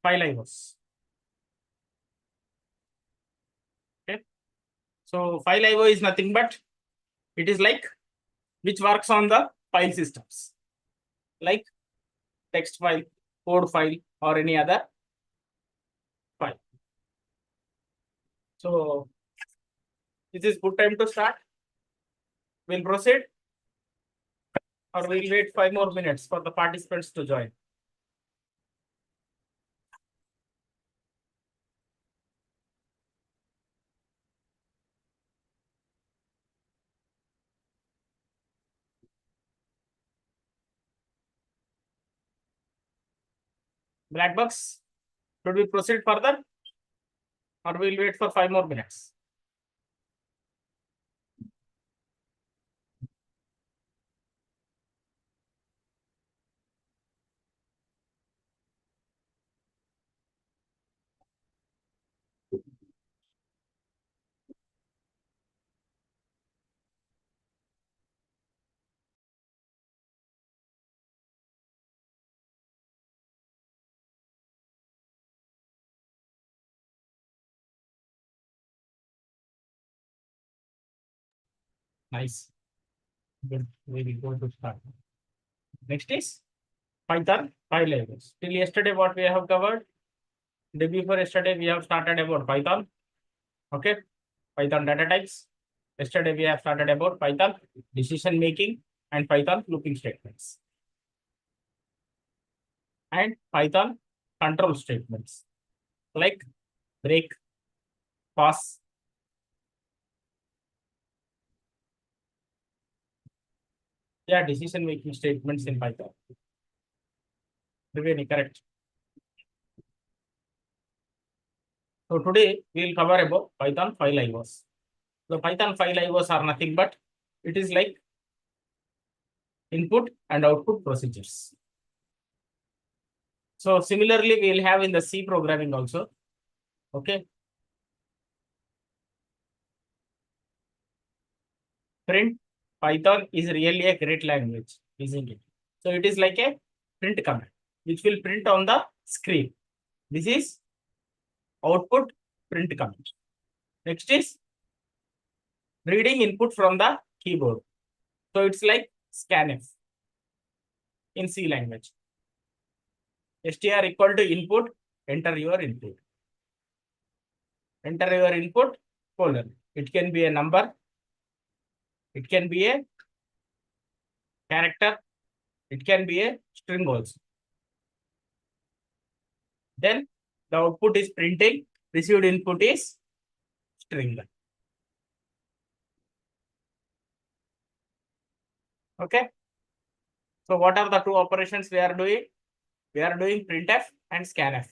file IOs. Okay. So file IO is nothing but it is like which works on the file systems, like text file, code file, or any other file. So this is good time to start. We'll proceed, or we'll wait 5 more minutes for the participants to join. Blackbucks, should we proceed further, or we'll wait for 5 more minutes? Nice. Good. We will go to start. Next is Python file labels. Till yesterday, what we have covered? Day before yesterday, we have started about Python. Okay. Python data types. Yesterday, we have started about Python decision making and Python looping statements. And Python control statements like break, pass. Yeah, decision making statements in Python. Triveni, correct. So today we will cover about Python file IOs. The Python file IOs are nothing but it is like input and output procedures. So similarly, we will have in the C programming also. Okay. Print Python is really a great language, isn't it? So it is like a print command, which will print on the screen. This is output print command. Next is reading input from the keyboard. So it's like scanf in C language. str equal to input, enter your input. Enter your input, colon. It can be a number. It can be a character. It can be a string also. Then the output is printing. Received input is string. Okay. So what are the two operations we are doing? We are doing printf and scanf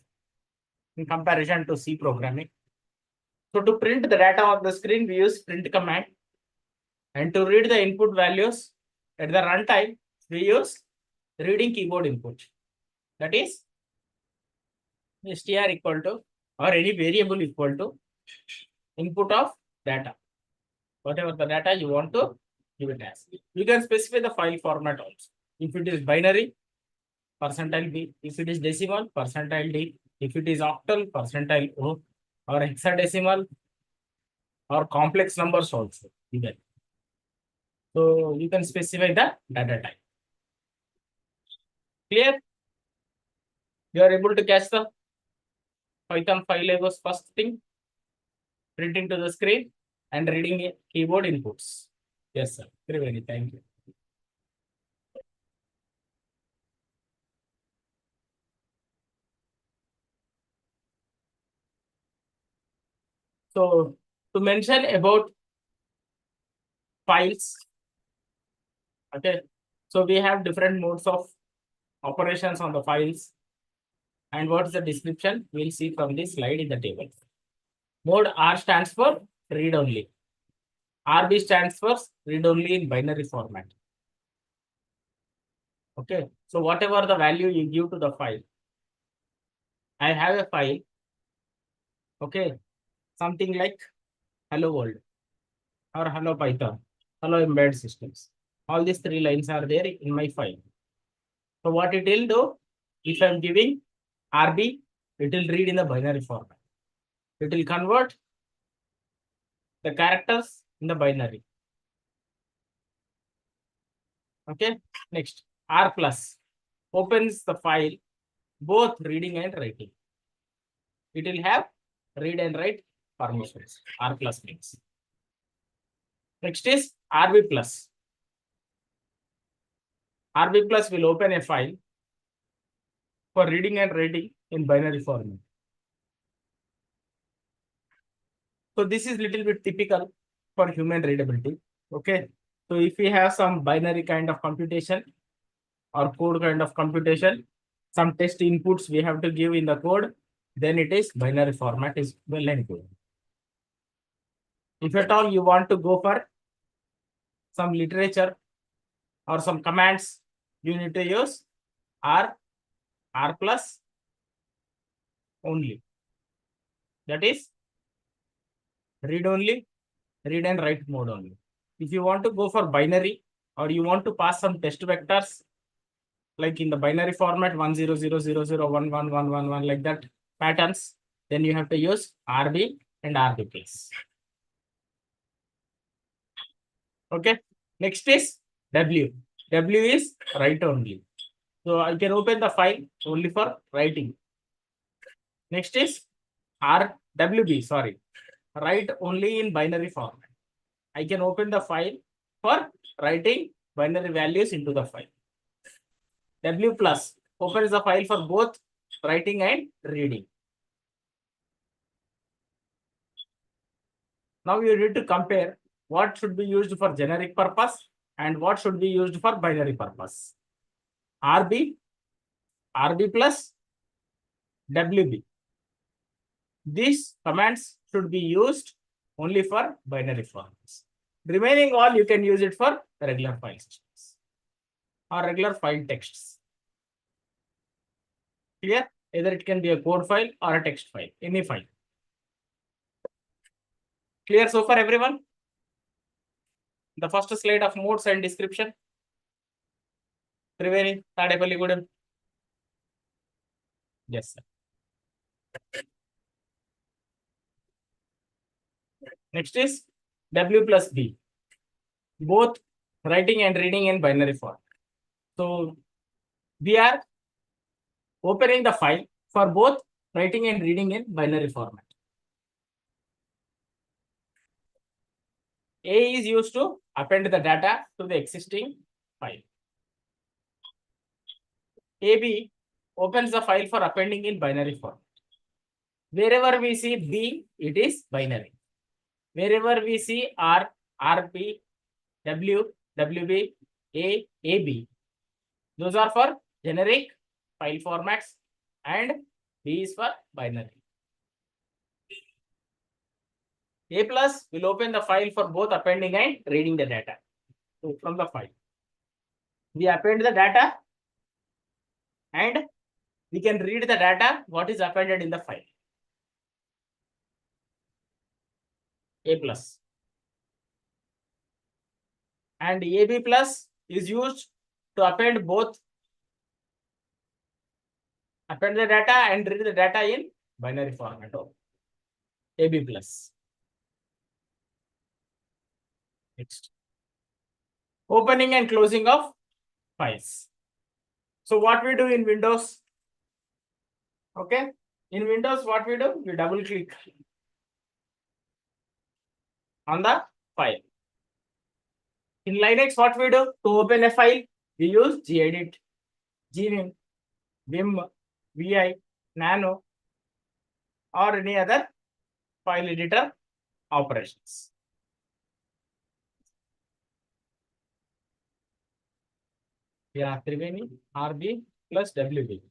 in comparison to C programming. So to print the data on the screen, we use print command. And to read the input values at the runtime, we use reading keyboard input. That is str equal to or any variable equal to input of data. Whatever the data you want to give it as. You can specify the file format also. If it is binary, %B. If it is decimal, %D. If it is octal, %O. Or hexadecimal or complex numbers also. Even. So you can specify the data type. Clear? You are able to catch the Python file labels first thing, printing to the screen and reading keyboard inputs. Yes, sir. Very, thank you. So to mention about files, okay. So we have different modes of operations on the files. And what is the description? We'll see from this slide in the table. Mode R stands for read only. RB stands for read only in binary format. Okay. So whatever the value you give to the file, I have a file. Okay. Something like hello world or hello Python, hello embedded systems. All these 3 lines are there in my file. So what it will do, if I'm giving RB it will read in the binary format. It will convert the characters in the binary. Okay, next R plus opens the file both reading and writing. It will have read and write permissions. R plus means. Next is RB plus. RB plus will open a file for reading and writing in binary format. So this is little bit typical for human readability. Okay. So if we have some binary kind of computation or code kind of computation, some test inputs we have to give in the code, then it is binary format is well and good. If at all you want to go for some literature or some commands, you need to use R plus only. That is read only, read and write mode only. If you want to go for binary or you want to pass some test vectors, like in the binary format 100000111111 like that patterns, then you have to use RB and RB plus. Okay. Next is W. W is write only. So I can open the file only for writing. Next is RWB, sorry, write only in binary format. I can open the file for writing binary values into the file. W plus opens the file for both writing and reading. Now you need to compare what should be used for generic purpose and what should be used for binary purpose. RB plus, WB. These commands should be used only for binary formats. Remaining all you can use it for regular file systems or regular file texts. Clear? Either it can be a code file or a text file, any file. Clear so far, everyone? The first slide of modes and description. Triveni, Tadepalli, Gudem. Yes, sir. Next is W plus B. Both writing and reading in binary form. So we are opening the file for both writing and reading in binary format. A is used to append the data to the existing file. AB opens the file for appending in binary form. Wherever we see B, it is binary. Wherever we see R, RP, W, WB, A, AB, those are for generic file formats and B is for binary. A plus will open the file for both appending and reading the data. So from the file, we append the data and we can read the data what is appended in the file. A plus. And AB plus is used to append the data and read the data in binary format. AB plus. Next. Opening and closing of files. So what we do in Windows? Okay. In Windows, what we do? We double click on the file. In Linux, what we do? To open a file, we use gedit, gvim, vim, vi, nano, or any other file editor operations. Yeah, Triveni, RB plus WB.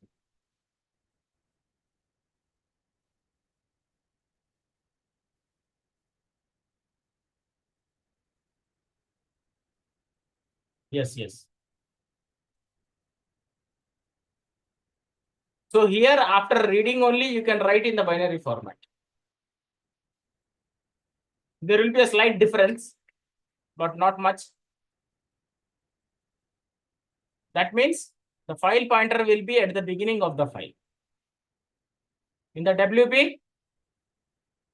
Yes, yes. So here, after reading only, you can write in the binary format. There will be a slight difference, but not much. That means the file pointer will be at the beginning of the file. In the WP,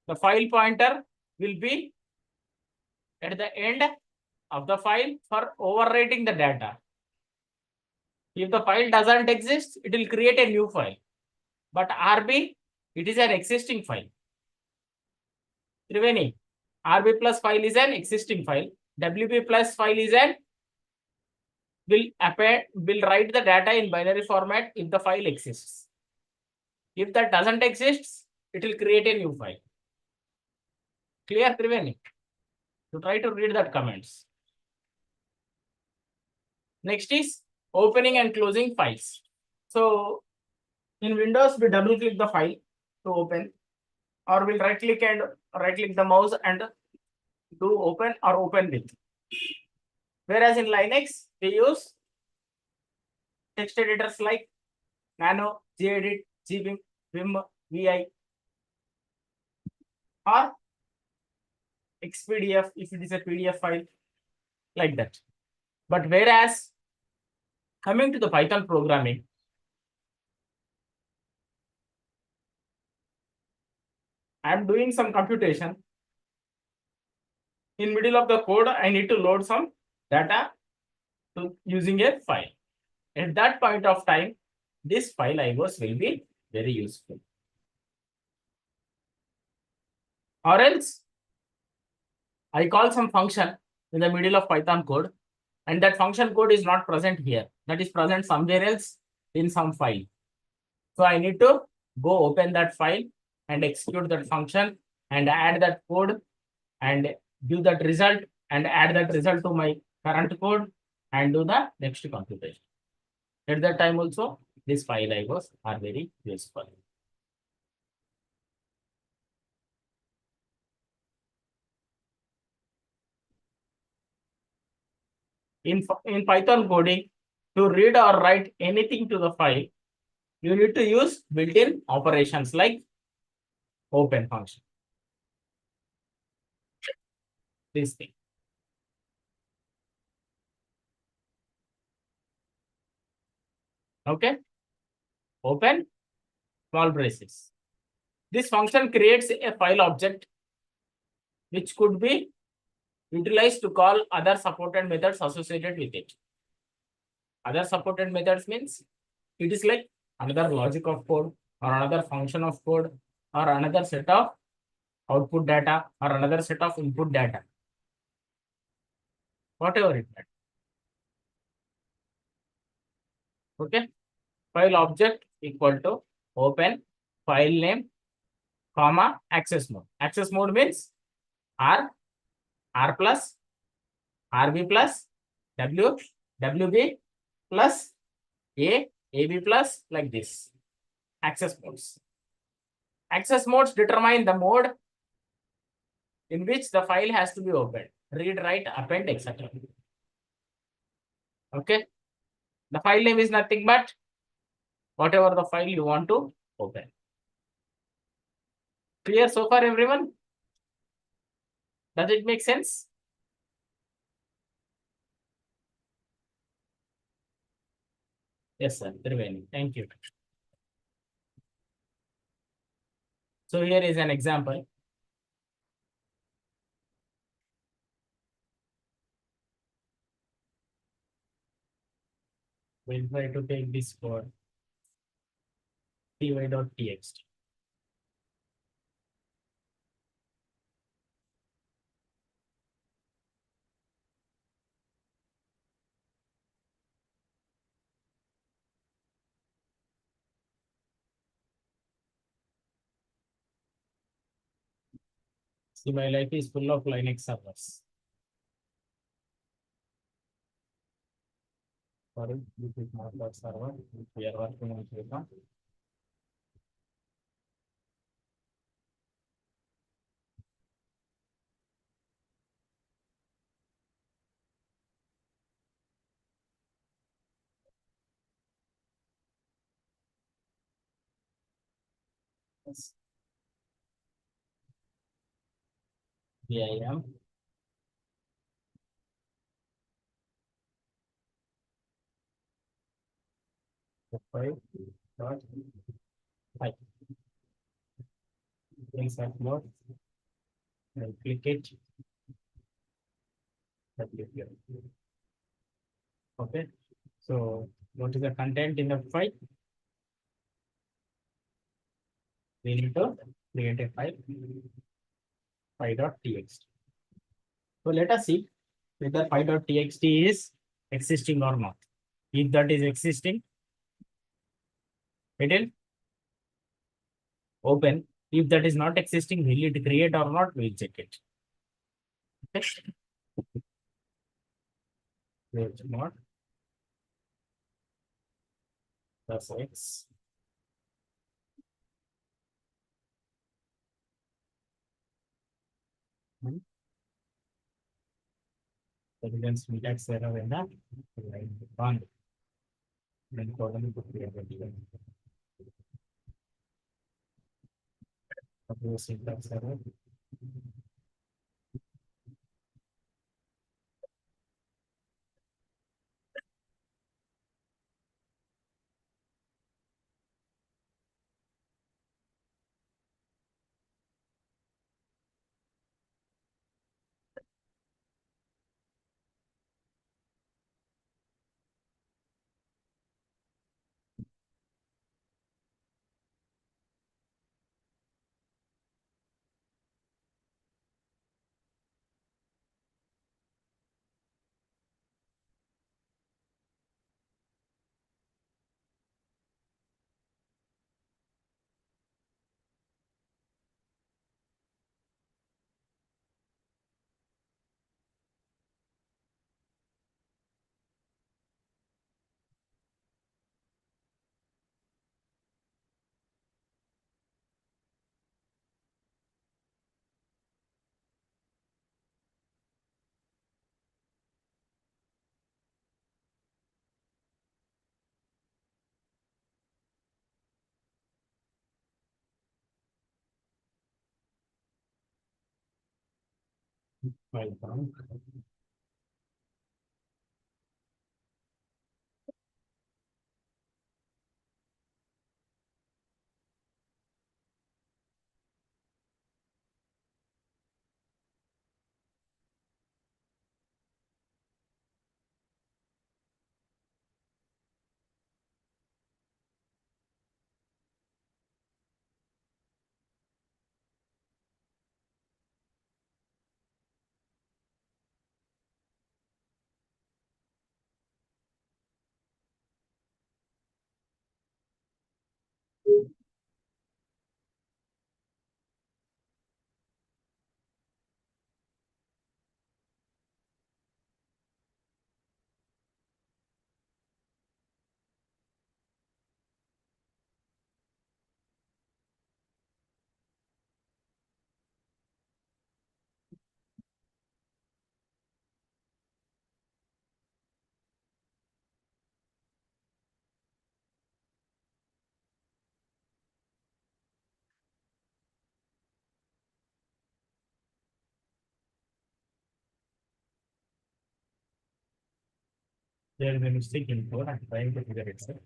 the file pointer will be at the end of the file for overwriting the data. If the file doesn't exist, it will create a new file. But RB, it is an existing file. Triveni, RB plus file is an existing file. WP plus file is an will write the data in binary format if the file exists. If that doesn't exist, it will create a new file. Clear, Triveni? So try to read that comments. Next is opening and closing files. So in Windows, we double click the file to open, or we'll right click the mouse and do open or open with. Whereas in Linux, we use text editors like Nano, gedit, gbim, vim, vi, or xpdf if it is a PDF file, like that. But whereas coming to the Python programming, I am doing some computation. In middle of the code, I need to load some data to using a file. At that point of time, this file IOs will be very useful. Or else, I call some function in the middle of Python code, and that function code is not present here. That is present somewhere else in some file. So I need to go open that file and execute that function and add that code and give that result and add that result to my current code and do the next computation. At that time also, these file IOs are very useful. In Python coding, to read or write anything to the file, you need to use built-in operations like open function. This thing. Okay. Open, small braces. This function creates a file object which could be utilized to call other supported methods associated with it. Other supported methods means it is like another logic of code or another function of code or another set of output data or another set of input data. Whatever it may. Okay. File object equal to open file name, comma, access mode. Access mode means R, R plus, RB plus, W, WB plus, A, AB plus, like this. Access modes. Access modes determine the mode in which the file has to be opened. Read, write, append, etc. Okay. The file name is nothing but whatever the file you want to open. Clear so far, everyone? Does it make sense? Yes, sir. Triveni. Thank you. So here is an example. We'll try to take this for ty.txt. See, my life is full of Linux servers. Sorry, this is not that server. We are working on Python. Yes. Here I am. Five dot five. insert mode. I'll click it. Click here. Okay. So what is the content in the file? We need to create a file, py.txt. So let us see whether py.txt is existing or not. If that is existing, it will open. If that is not existing, will it create or not? We'll check it. Okay. Create not plus x. Evidence syntax error in that line one. Then column to create a given. Suppose syntax error. Python. There is a mistake in code. I'm trying to figure it out.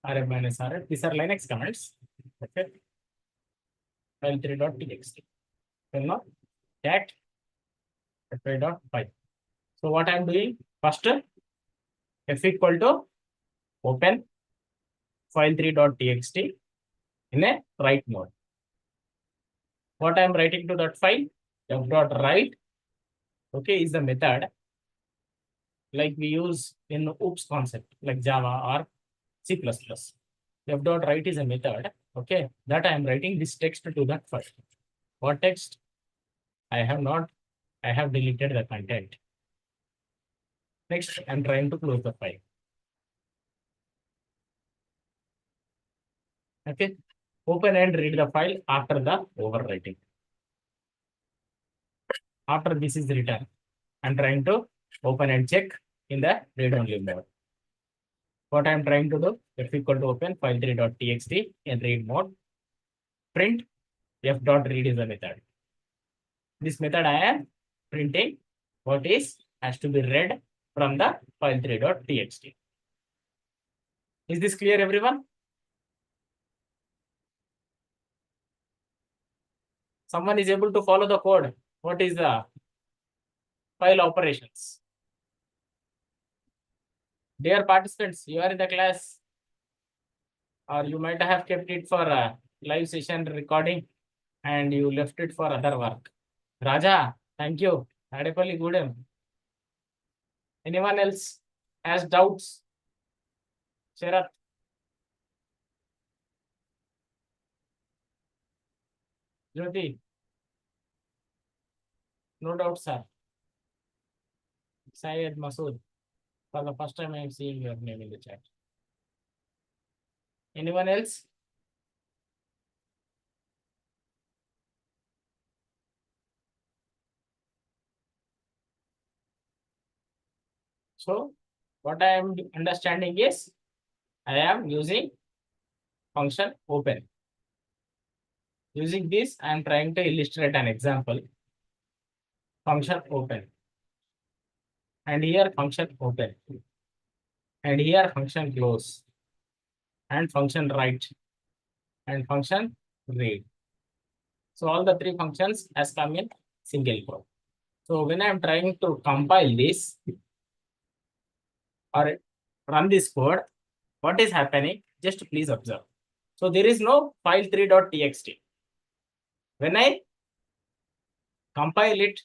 rm minus rf. These are Linux commands. Okay. File3.txt. Then now cat file.py. So what I'm doing first, f equal to open file3.txt in a write mode. What I'm writing to that file, f.write, okay, is the method like we use in oops concept like Java or C++. F.write is a method, okay, that I am writing this text to that file. What text? I have deleted the content. Next, I'm trying to close the file. Okay, open and read the file after the overwriting. After this is written, I'm trying to open and check in the read-only mode. What I'm trying to do, f equal to open file3.txt in read mode. Print f.read is the method. This method I am printing what is has to be read from the file3.txt. Is this clear, everyone? Someone is able to follow the code. What is the file operations? Dear participants, you are in the class, or you might have kept it for a live session recording and you left it for other work. Raja, thank you. Adepalli Gudem. Anyone else has doubts? Sharat? Jyoti? No doubts, sir. Syed Masood. For the first time I am seeing your name in the chat. Anyone else? So what I am understanding is I am using function open. Using this, I am trying to illustrate an example. Function open. And here function open. And here function close. And function write. And function read. So all the three functions has come in single code. So when I am trying to compile this or run this code, what is happening? Just please observe. So there is no file3.txt. When I compile it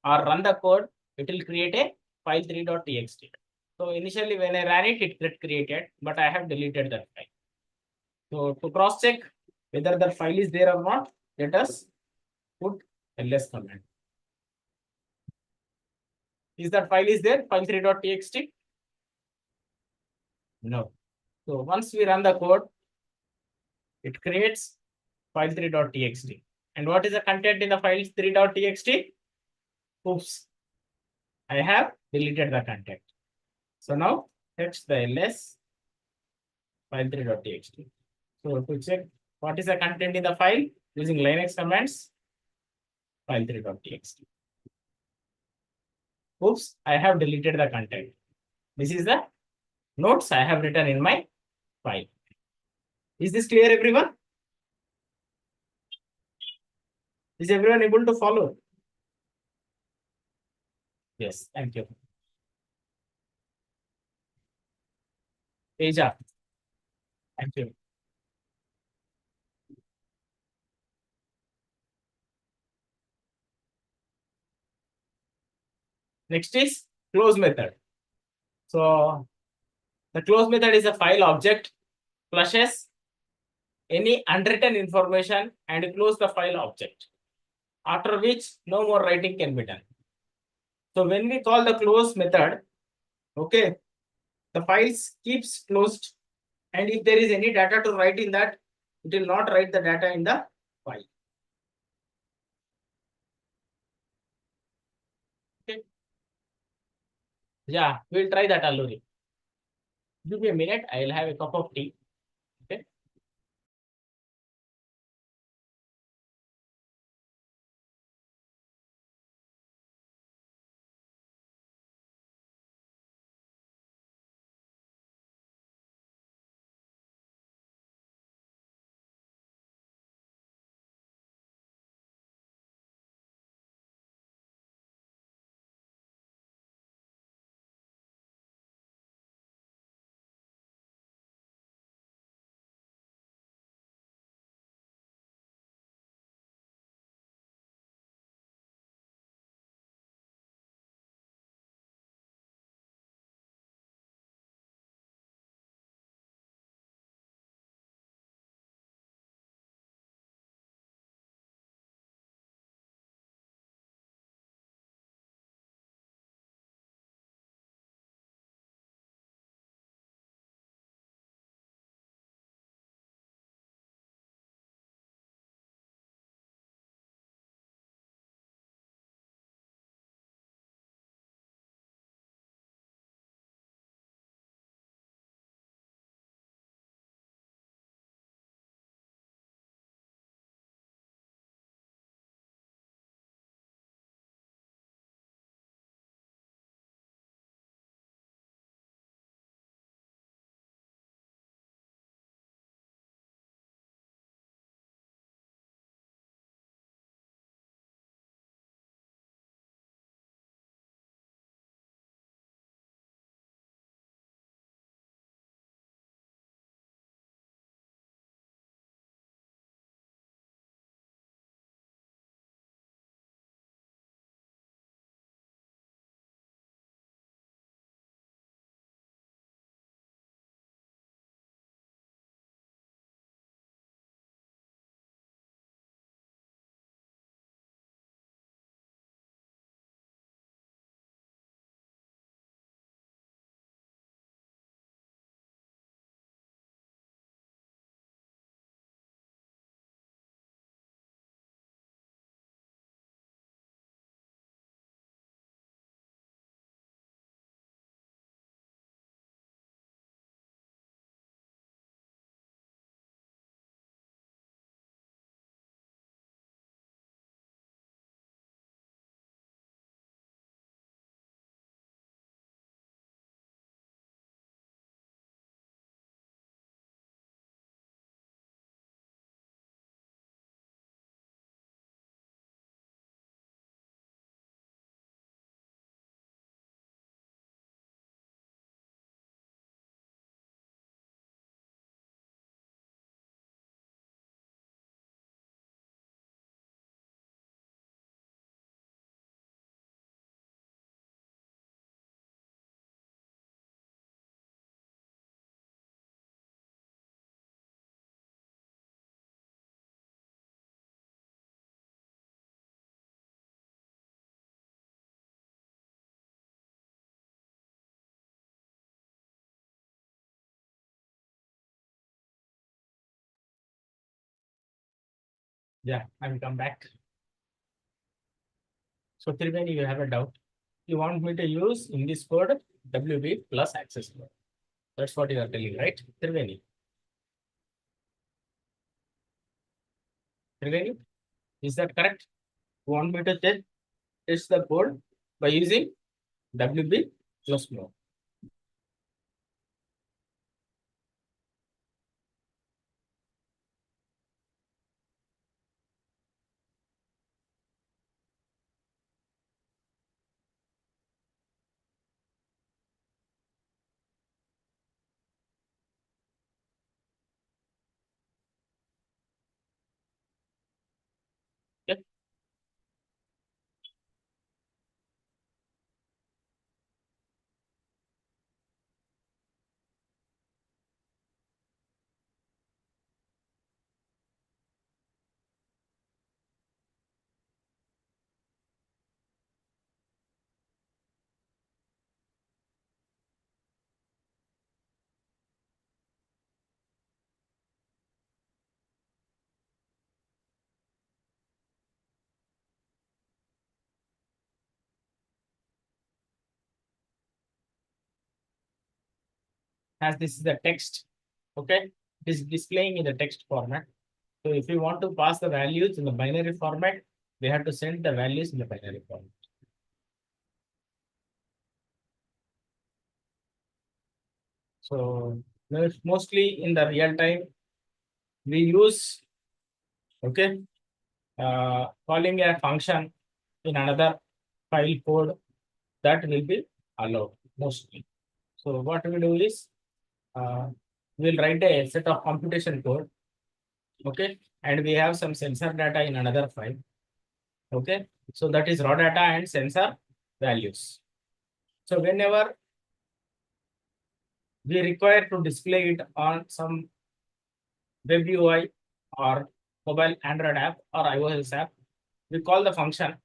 or run the code, it will create a file3.txt. So initially when I ran it, it get created, but I have deleted that file. So to cross check whether the file is there or not, let us put ls command. Is that file is there, file3.txt? No. So once we run the code, it creates file3.txt. And what is the content in the file3.txt? Oops, I have deleted the content. So now text the ls file3.txt. So to check what is the content in the file using Linux commands, file3.txt. Oops, I have deleted the content. This is the notes I have written in my file. Is this clear, everyone? Is everyone able to follow? Yes, thank you. Teja, thank you. Next is close method. So the close method is a file object flushes any unwritten information and close the file object, after which no more writing can be done. So when we call the close method, okay, the files keeps closed, and if there is any data to write in that, it will not write the data in the file. Okay. Yeah, we'll try that, Alluri. Give me a minute, I'll have a cup of tea. Okay. Yeah, I will come back. So Triveni, you have a doubt. You want me to use in this code WB plus access code. That's what you are telling, right? Triveni. Triveni, is that correct? You want me to test the code by using WB plus mode. Okay. As this is the text, okay, it is displaying in the text format. So if you want to pass the values in the binary format, we have to send the values in the binary format. So mostly in the real time, we use, okay, calling a function in another file code that will be allowed mostly. So what we do is we'll write a set of computation code, okay, and we have some sensor data in another file, okay. So that is raw data and sensor values. So whenever we require to display it on some web UI or mobile Android app or iOS app, we call the function,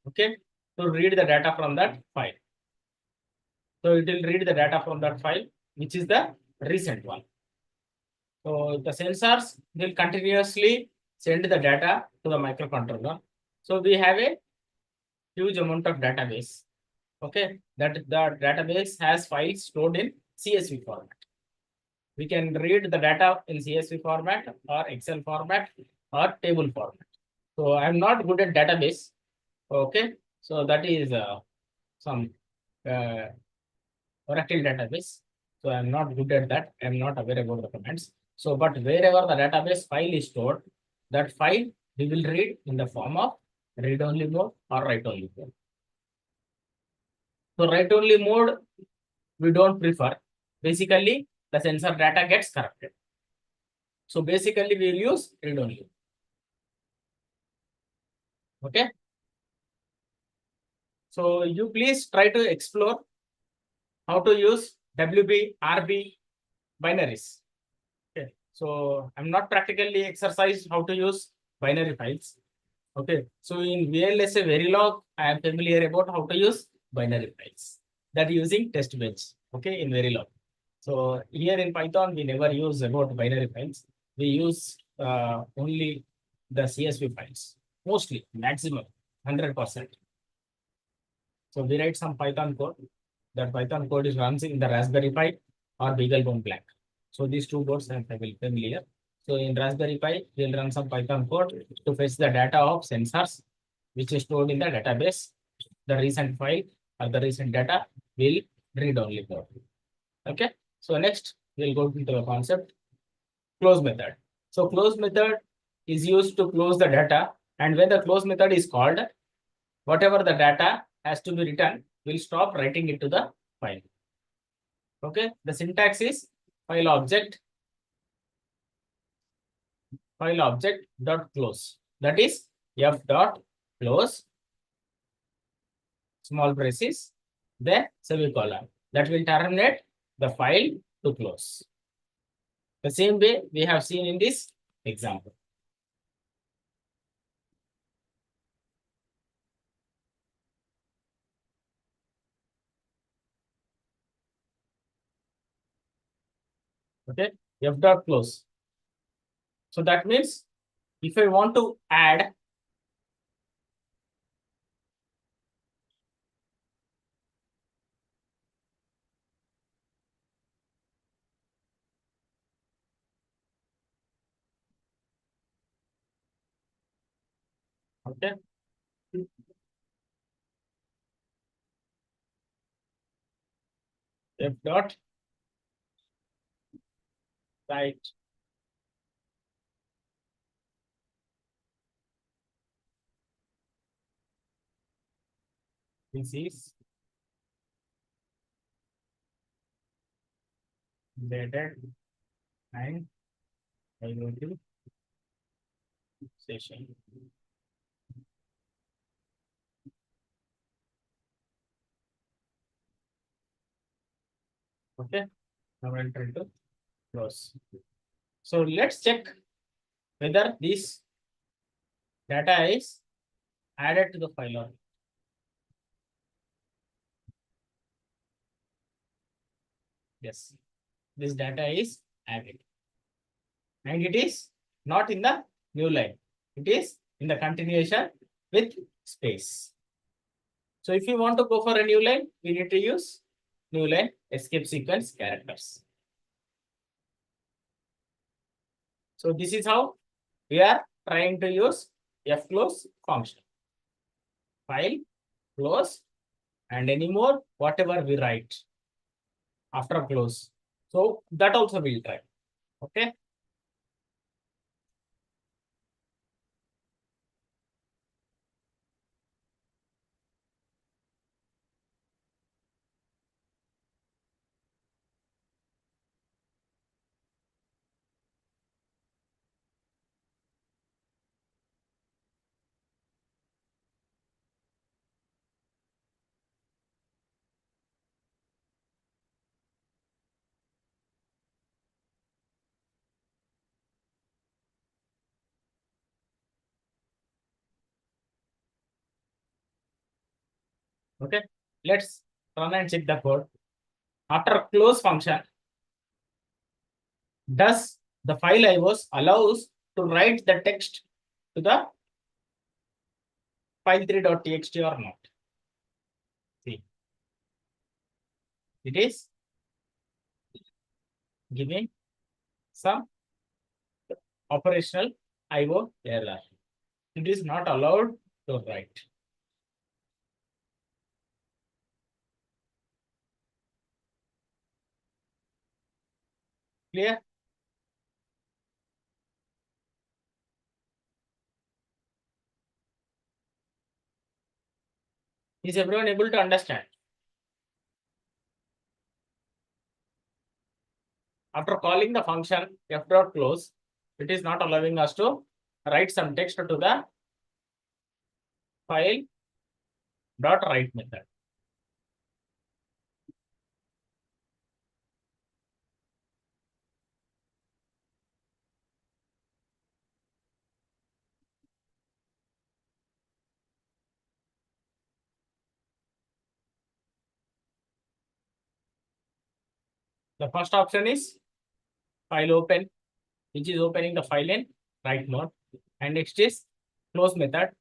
okay, to read the data from that file. So it will read the data from that file, which is the recent one. So the sensors will continuously send the data to the microcontroller. So we have a huge amount of database. Okay, that the database has files stored in CSV format. We can read the data in CSV format or Excel format or table format. So I'm not good at database. Okay, so that is some uh, Oracle database. So I'm not good at that. I'm not aware about the commands. So, but wherever the database file is stored, that file we will read in the form of read-only mode or write-only mode. So write-only mode we don't prefer. Basically, the sensor data gets corrupted. So basically, we will use read-only. Okay. So you please try to explore how to use WB, RB binaries. Okay. So I'm not practically exercised how to use binary files. Okay. So in VLSA Verilog, I am familiar about how to use binary files. That using test bench. Okay, in Verilog. So here in Python, we never use about binary files. We use only the CSV files, mostly, maximum, 100%. So we write some Python code. That Python code is runs in the Raspberry Pi or BeagleBone Black. So these two boards I am familiar. So in Raspberry Pi, we'll run some Python code to fetch the data of sensors, which is stored in the database. The recent file or the recent data will read only code. Okay. So next we'll go into the concept close method. So close method is used to close the data, and when the close method is called, whatever the data has to be written, we'll stop writing it to the file. Okay, the syntax is file object dot close. That is f dot close small braces, then semicolon. That will terminate the file to close. The same way we have seen in this example. Okay, f dot close. So that means If I want to add, okay, f dot right. This is embedded and IoT session. Okay, now I'll try to close. So let's check whether this data is added to the file or not. Yes, this data is added and it is not in the new line. It is in the continuation with space. So if you want to go for a new line, we need to use new line escape sequence characters. So this is how we are trying to use fclose function. File, close, and any more whatever we write after close. So that also we'll try. Okay. Okay. Let's run and check the code. After close function, does the file IOs allows to write the text to the file3.txt or not? See, it is giving some operational IO error. It is not allowed to write. Clear? Is everyone able to understand? After calling the function f.close, it is not allowing us to write some text to the file dot write method. The first option is file open, which is opening the file in write mode. And next is close method.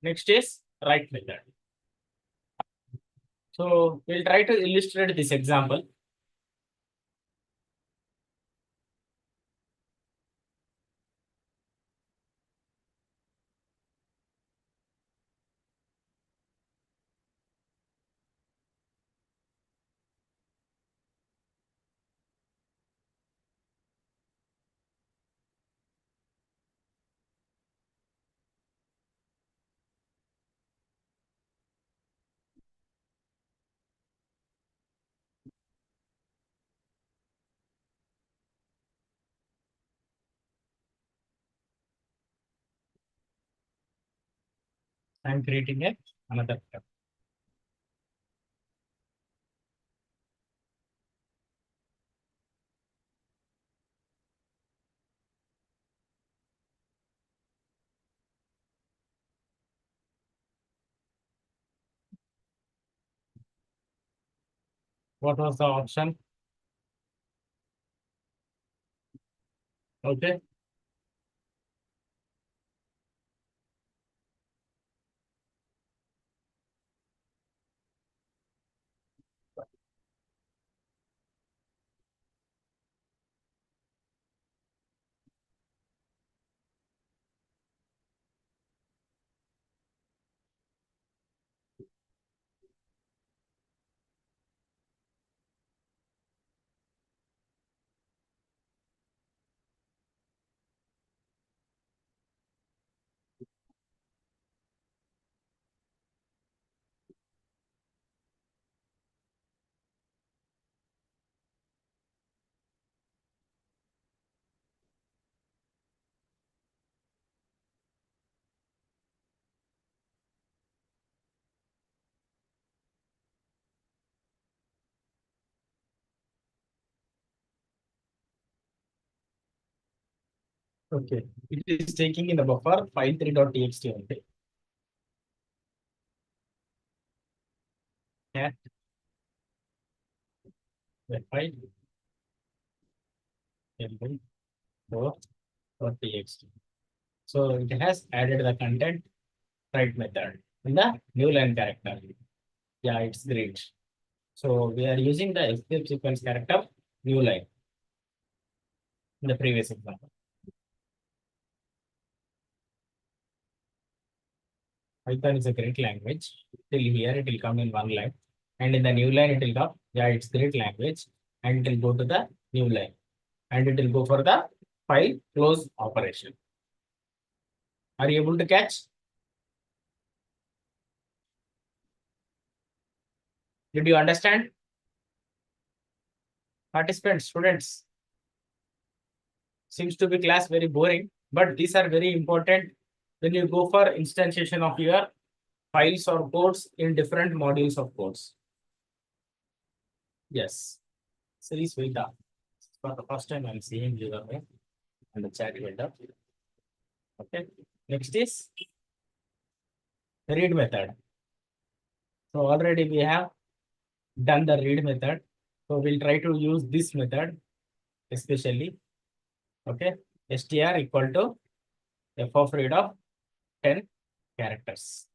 Next is write method. So we'll try to illustrate this example. I'm creating another tab. What was the option? Okay. Okay, it is taking in the buffer file3.txt only. Cat the file txt. So it has added the content write method in the new line character. Yeah, it's great. So we are using the escape sequence character new line in the previous example. Python is a great language. Till here it will come in one line. And in the new line it will come. Yeah, it's great language. And it will go to the new line. And it will go for the file close operation. Are you able to catch? Did you understand? Participants, students, seems to be class very boring, but these are very important when you go for instantiation of your files or codes in different modules of codes. Yes. Series Veda. For the first time, I'm seeing your name and the chat window. Okay. Next is read method. So already we have done the read method. So we'll try to use this method, especially. Okay. str equal to f of read of 10 characters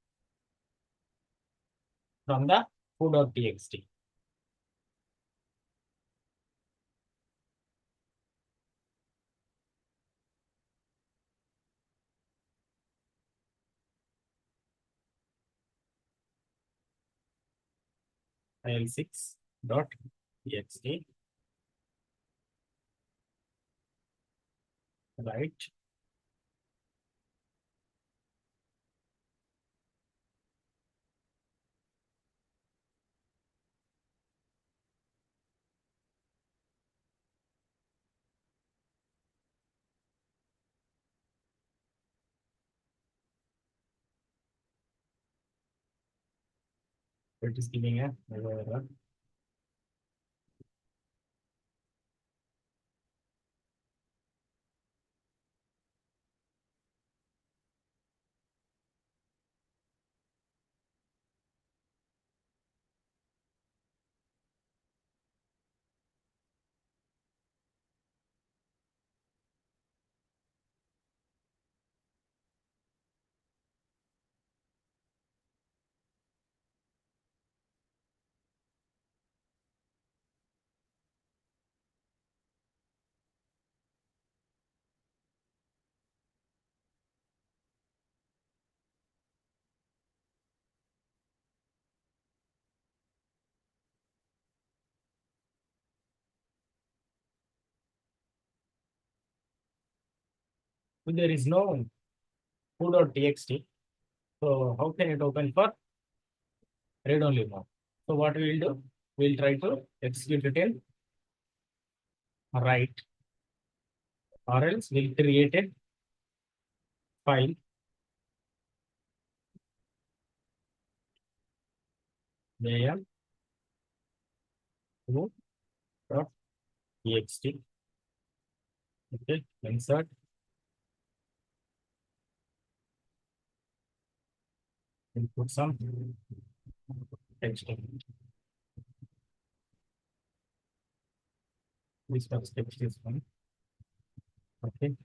from the foo.txt. il6.txt, right? It is giving a error. So there is no foo.txt. So how can it open for read only mode? So what we will do? We'll try to execute it in write, or else we'll create a file am foo.txt. Okay, insert, input some text. This was text is one. Okay,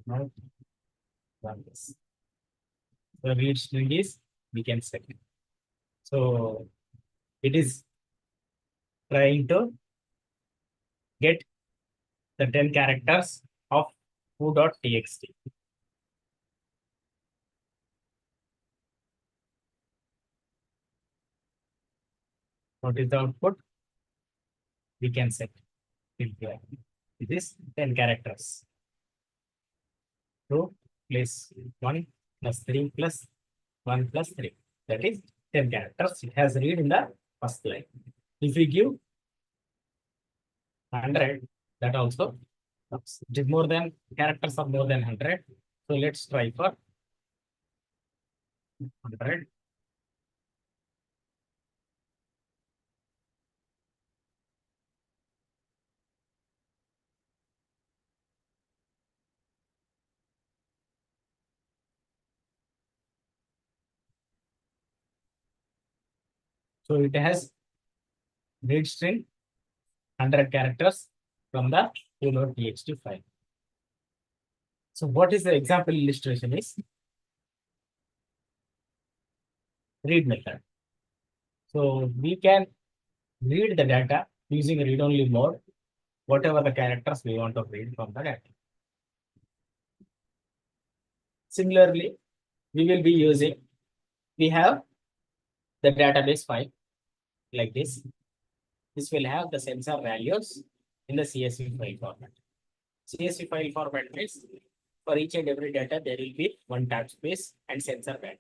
now run this. The read string is we can set. So it is trying to get the 10 characters of foo.txt. What is the output? We can set it here. It is 10 characters. So place 1 plus 3 plus 1 plus 3. That is 10 characters. It has read in the first line. If we give 100, that also it is more than characters are more than 100. So let's try for 100. So it has read string 100 characters from the IIDT file. So what is the example illustration is read method. So we can read the data using read-only mode, whatever the characters we want to read from the data. Similarly, we will be using, we have the database file like this. This will have the sensor values in the CSV file format. CSV file format means for each and every data, there will be one tab space and sensor value,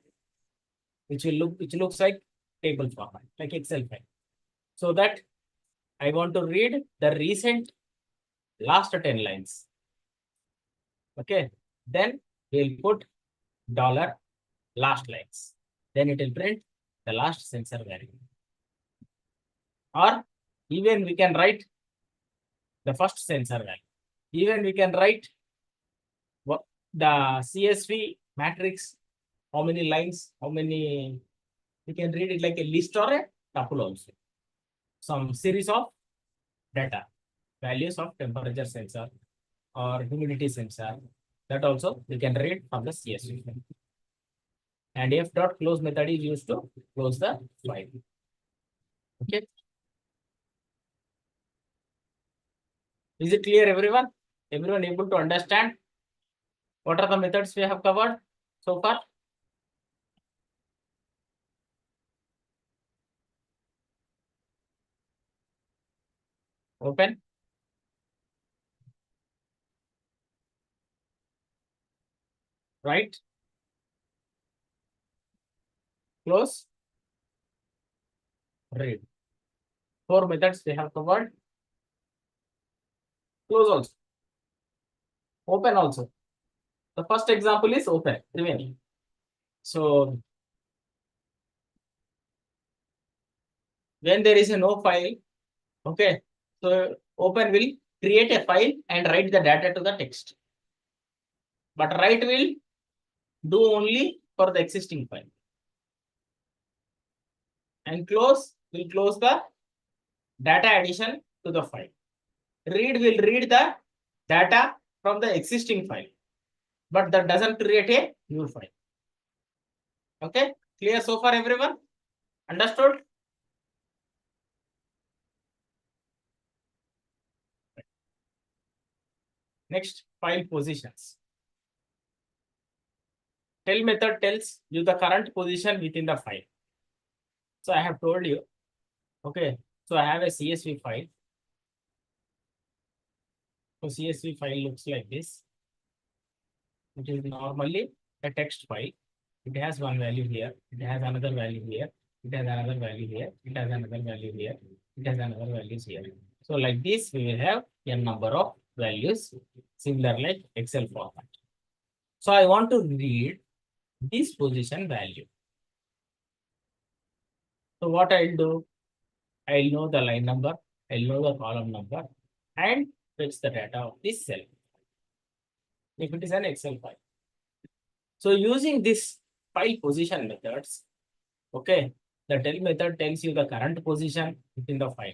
which looks like table format, like Excel file. So that I want to read the recent last 10 lines. Okay, then we'll put $last lines. Then it will print the last sensor value. Or even we can write the first sensor value. Even we can write the CSV matrix, how many lines, how many, we can read it like a list or a tuple also. Some series of data, values of temperature sensor or humidity sensor, that also we can read from the CSV. And f.close method is used to close the file. Okay. Is it clear, everyone? Everyone able to understand what are the methods we have covered so far? Open. Right. Close. Read. 4 methods we have covered. Close also. Open also. The first example is open. Remaining. So when there is a no file, okay, so open will create a file and write the data to the text. But write will do only for the existing file. And close will close the data addition to the file. Read will read the data from the existing file, but that doesn't create a new file. Okay, clear so far, everyone? Understood? Next, file positions. Tell method tells you the current position within the file. So I have told you, okay, so I have a CSV file. So CSV file looks like this. It is normally a text file. It has one value here. It has another value here. It has another value here. It has another value here. It has another values here. So like this, we will have a number of values similar like Excel format. So I want to read this position value. So what I'll do, I'll know the line number, I'll know the column number, and fetch the data of this cell if it is an Excel file. So using this file position methods, okay, the tell method tells you the current position within the file.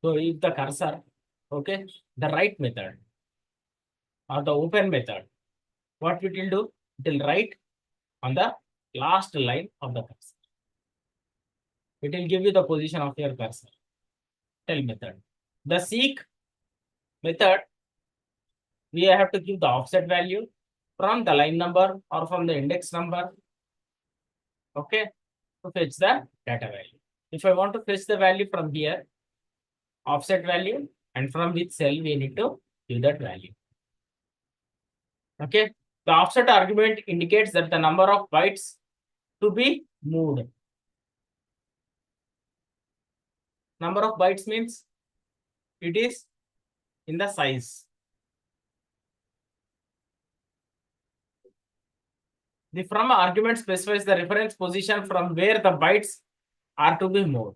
So if the cursor, okay, the write method or the open method, what it will do? It will write on the last line of the cursor. It will give you the position of your cursor. Tell method. The seek method, we have to give the offset value from the line number or from the index number, okay, to fetch the data value. If I want to fetch the value from here, offset value, and from which cell we need to give that value. Okay, the offset argument indicates that the number of bytes to be moved. Number of bytes means it is in the size. The from argument specifies the reference position from where the bytes are to be moved.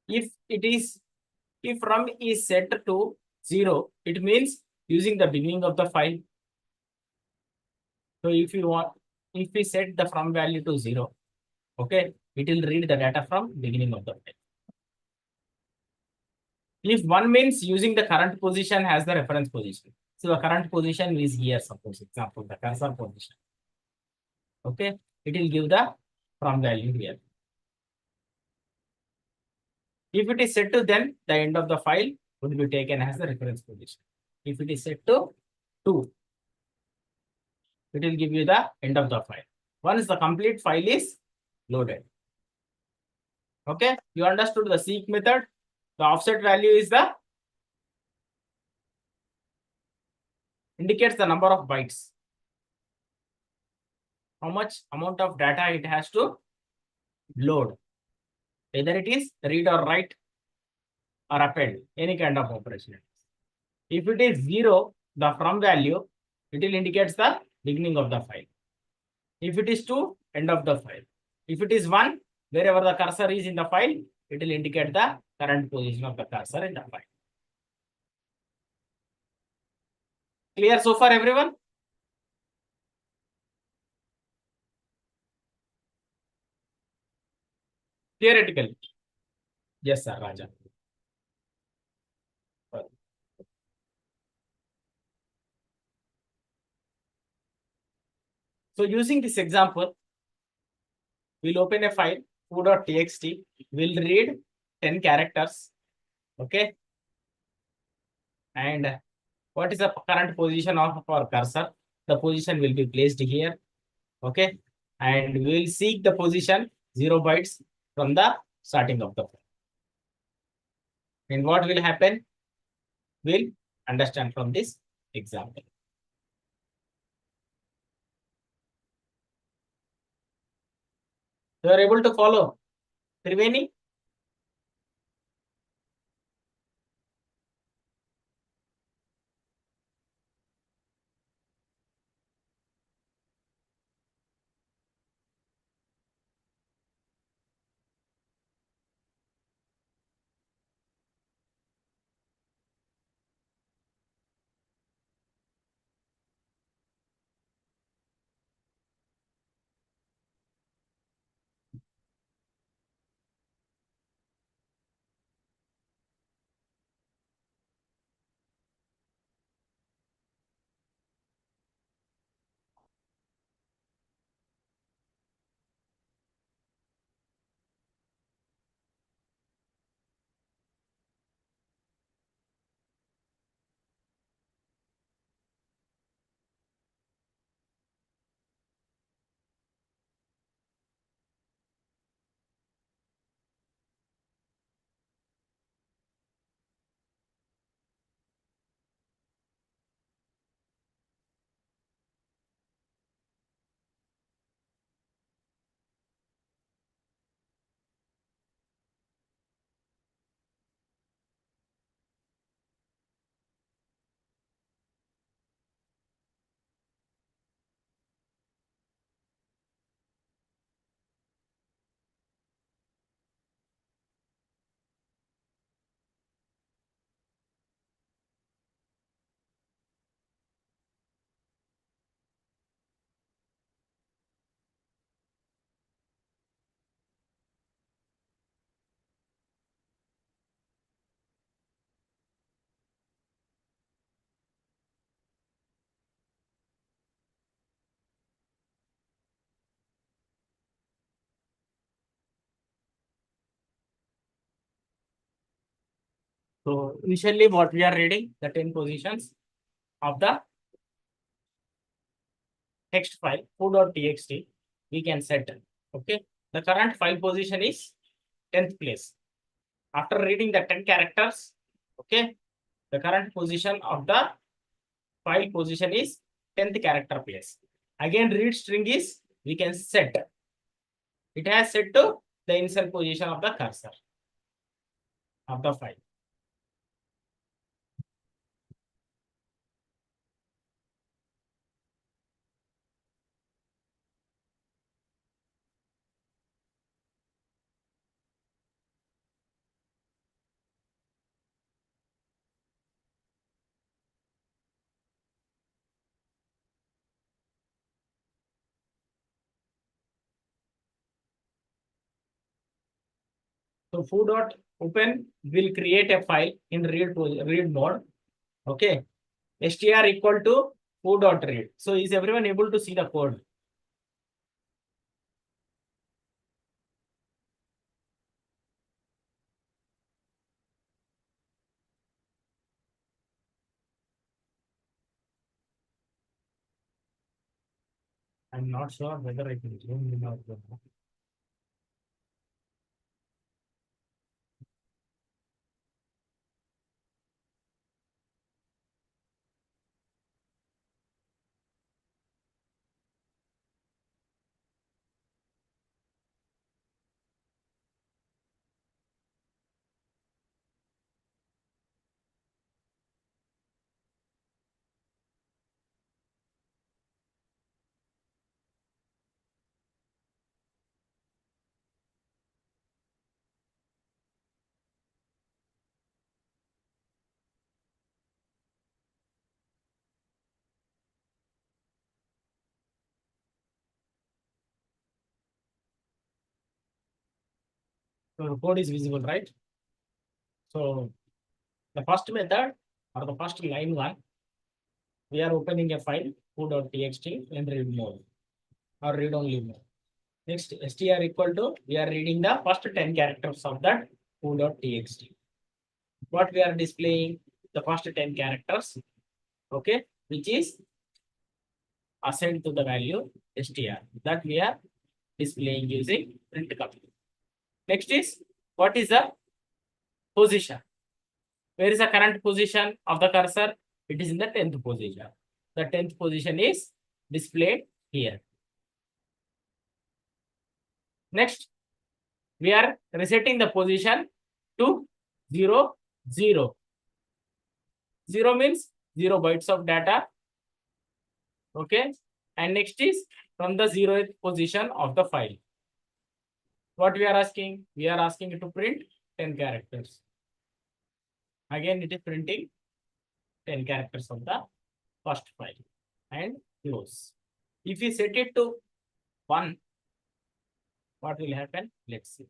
If from is set to 0, it means using the beginning of the file. So if we set the from value to 0, Okay, it will read the data from beginning of the file. If one means using the current position as the reference position. So the current position is here, suppose example, the cursor position. Okay, it will give the from value here. If it is set to, then the end of the file would be taken as the reference position. If it is set to 2, it will give you the end of the file. Once the complete file is loaded. Okay, you understood the seek method. The offset value is the indicates the number of bytes. How much amount of data it has to load. Either it is read or write or append, any kind of operation. If it is 0, the from value, it will indicate the beginning of the file. If it is 2, end of the file. If it is 1, wherever the cursor is in the file, it will indicate the current position of the cursor in the file. Clear so far, everyone? Theoretically. Yes, sir, Raja. So using this example, we'll open a file, foo.txt. We'll read 10 characters. Okay. And what is the current position of our cursor? The position will be placed here. Okay. And we will seek the position 0 bytes from the starting of the file. And what will happen? We'll understand from this example. You are able to follow Triveni? So initially what we are reading, the 10 positions of the text file foo.txt, we can set. Okay. The current file position is 10th place. After reading the 10 characters, okay, the current position of the file position is 10th character place. Again, read string is we can set. It has set to the initial position of the cursor of the file. So foo dot open will create a file in read mode. Okay. str equal to foo dot read. So is everyone able to see the code? I'm not sure whether I can zoom in or not. So the code is visible, right? So the first method or the first line one, we are opening a file foo.txt in read mode or read only mode. Next, str equal to, we are reading the first 10 characters of that foo.txt. What we are displaying? The first 10 characters, okay, which is assigned to the value str, that we are displaying using print command. Next is, what is the position? Where is the current position of the cursor? It is in the 10th position. The 10th position is displayed here. Next, we are resetting the position to 0, 0. 0 means 0 bytes of data. Okay. And next is from the 0th position of the file. What we are asking? We are asking to print 10 characters. Again, it is printing 10 characters of the first file and close. If we set it to 1, what will happen? Let's see.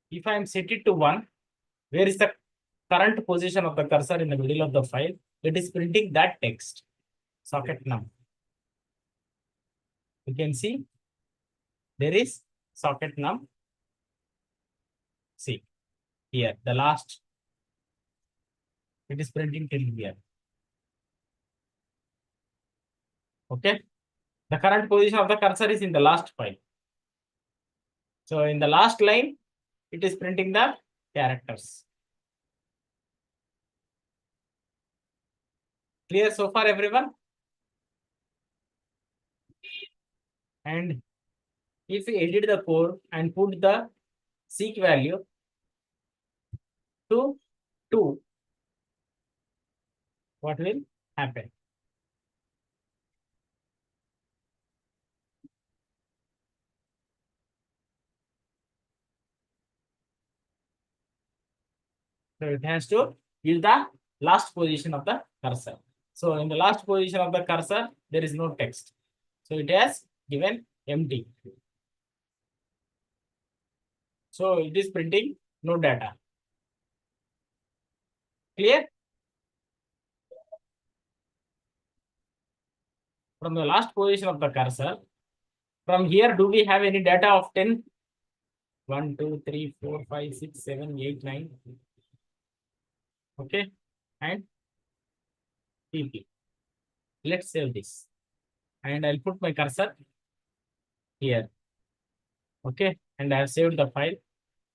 If I am set it to 1, where is the current position of the cursor in the middle of the file? It is printing that text, socket num. You can see there is socket num. See here, the last, it is printing till here. Okay. The current position of the cursor is in the last file. So in the last line, it is printing the characters. Clear so far, everyone? And if we edit the code and put the seek value to 2, what will happen? So it has to use the last position of the cursor. So in the last position of the cursor, there is no text. So it has given empty. So it is printing no data. Clear? From the last position of the cursor, from here, do we have any data of 10? 1, 2, 3, 4, 5, 6, 7, 8, 9. Okay. And PP. Let's save this. And I'll put my cursor here. Okay. And I have saved the file.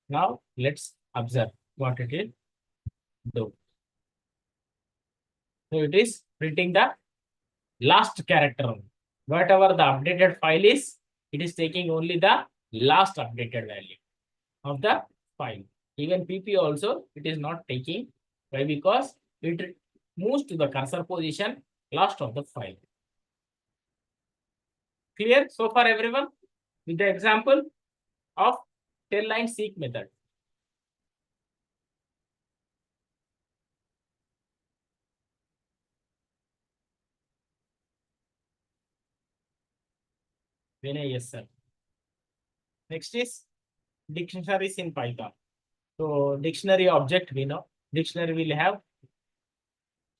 Now let's observe what it will do. So it is printing the last character. Whatever the updated file is, it is taking only the last updated value of the file. Even PP also, it is not taking. Why? Because it moves to the cursor position last of the file. Clear so far, everyone? With the example of 10-line seek method. Yes, sir. Next is dictionaries in Python. So dictionary object we know. Dictionary will have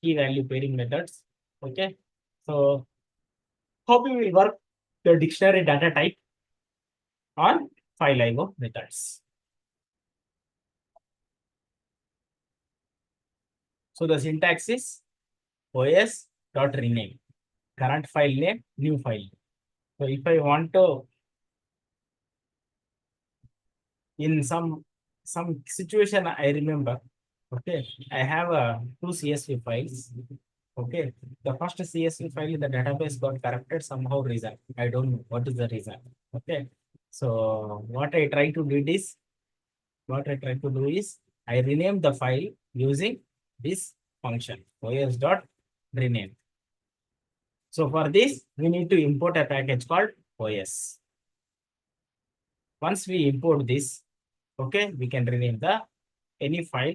key value pairing methods. Okay. So how we will work the dictionary data type on file IO methods. So the syntax is OS dot rename, current file name, new file. So if I want to, in some situation I remember, okay, I have two CSV files. Okay, the first CSV file in the database got corrupted somehow reason. I don't know what is the reason. Okay, so what I try to do is I rename the file using this function os dot rename. So for this, we need to import a package called OS. Once we import this, okay, we can rename the any file.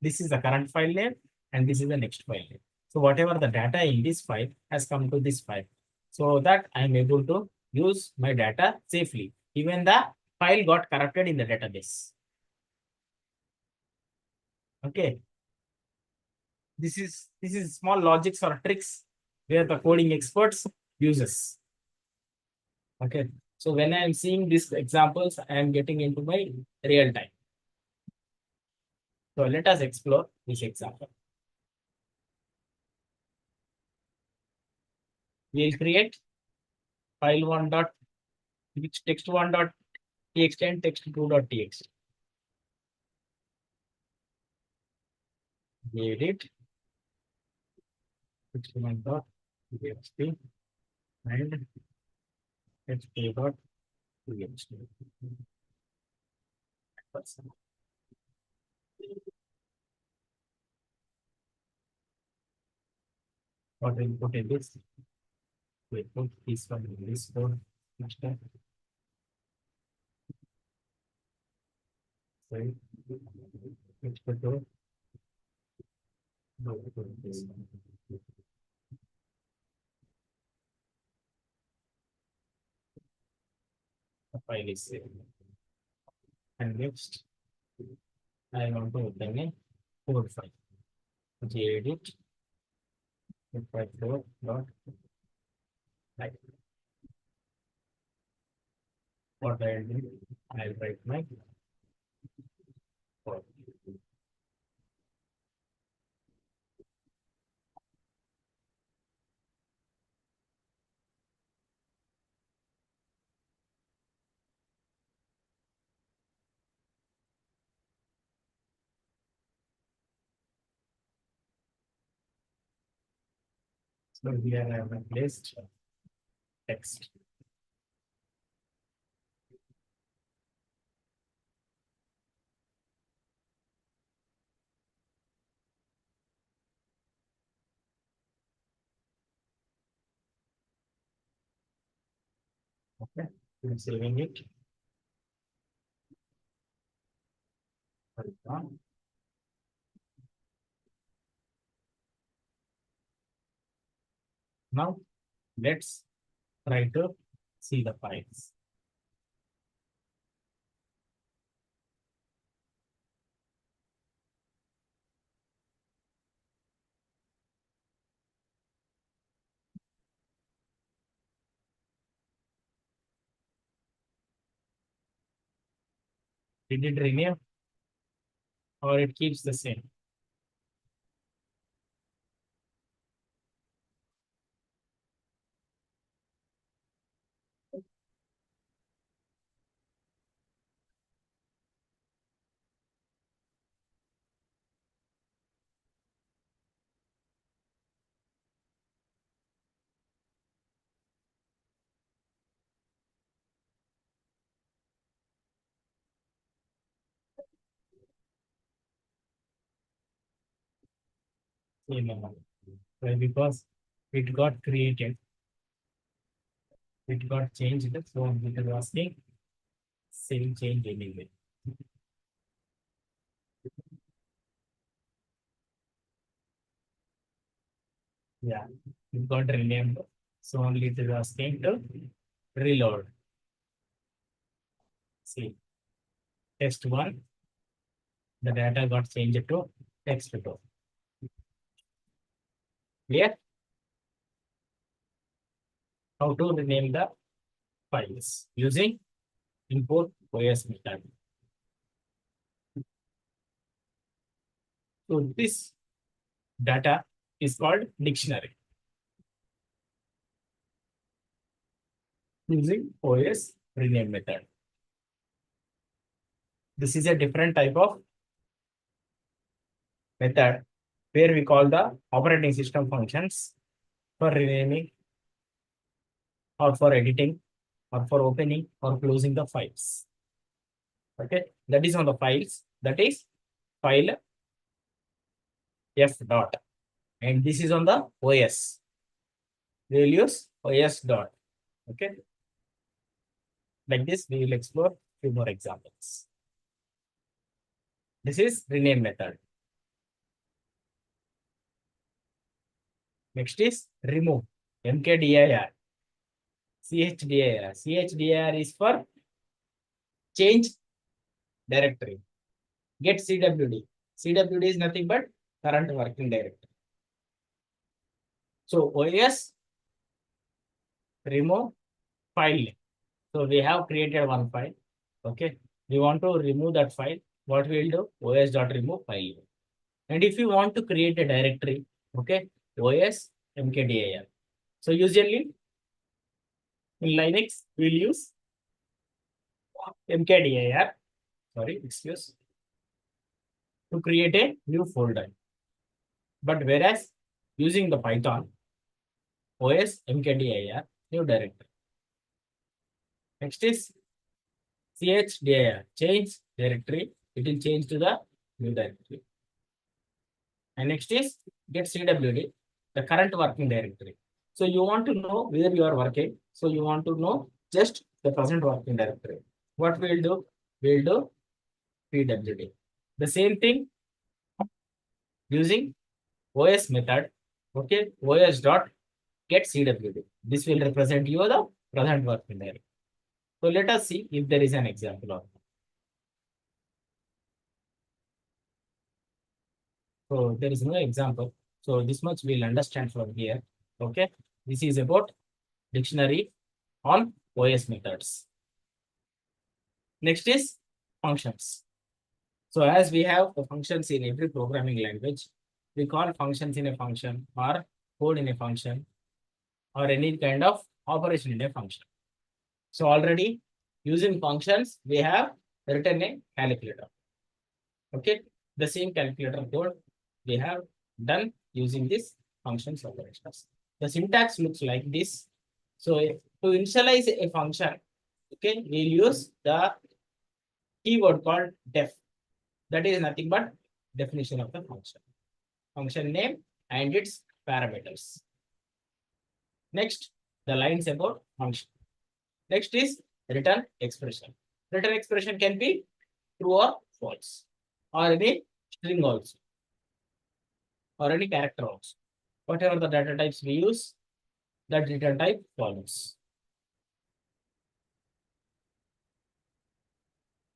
This is the current file name and this is the next file name. So whatever the data in this file has come to this file, so that I am able to use my data safely. Even the file got corrupted in the database. Okay. This is small logics or tricks where the coding experts uses. Okay. So when I am seeing these examples, I am getting into my real time. So let us explore this example. We will create file one dot which text one dot txt and text two dot txt. We edit text one dot txt and text two dot txt. What will put in this? We put this one in this code. Next time. So text two. No, put this one. The file is saved. And next, I want to open a code file. Gedit 254 dot type. What I'll do, I'll write my code. So here I have replaced text. Okay, I'm saving it. Now let's try to see the files. Did it rename or it keeps the same? Same amount. Well, because it got created, it got changed, so it is asking same change anyway. Yeah, it got renamed. So only it is asking to reload. See, text 1, the data got changed to text 2. Clear? How to rename the files using import OS method. So this data is called dictionary using OS rename method. This is a different type of method where we call the operating system functions for renaming or for editing or for opening or closing the files. Okay, that is on the files, that is file f dot, and this is on the OS. We will use OS dot. Okay, like this we will explore few more examples. This is rename method. Next is remove, mkdir, chdir. Chdir is for change directory. Get cwd. Cwd is nothing but current working directory. So OS remove file. So we have created one file. Okay, we want to remove that file. What we will do? os.remove file. And if you want to create a directory, okay, os mkdir. So usually in Linux we'll use mkdir. Sorry, excuse, to create a new folder. But whereas using the Python, os mkdir new directory. Next is chdir, change directory. It will change to the new directory. And next is get cwd, the current working directory. So you want to know where you are working. So you want to know just the present working directory. What we'll do? We'll do pwd. The same thing using OS method. Okay, OS dot get cwd. This will represent you the present working directory. So let us see if there is an example of that. So there is no example. So this much we'll understand from here. Okay, this is about dictionary on OS methods. Next is functions. So as we have the functions in every programming language, we call functions in a function or code in a function or any kind of operation in a function. So already using functions, we have written a calculator. Okay, the same calculator code we have done using this functions operations. The syntax looks like this. So to initialize a function, okay, we'll use the keyword called def. That is nothing but definition of the function name and its parameters. Next, the lines about function. Next is return expression. Return expression can be true or false, or any string also, or any character also. Whatever the data types we use, that return type follows.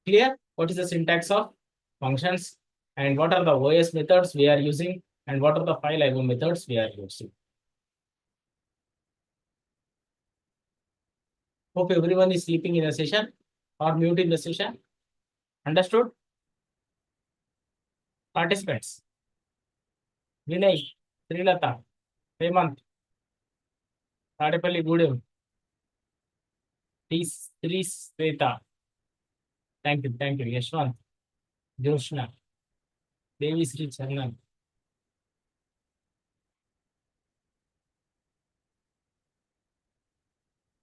Clear? What is the syntax of functions and what are the OS methods we are using and what are the file IO methods we are using? Hope everyone is sleeping in the session or mute in the session. Understood? Participants. Vinay, Srilata, Hemant, Tadepalli Gudem, Sri Sveta. Thank you. Yashwant, Joshna, Devi Sri Chandan.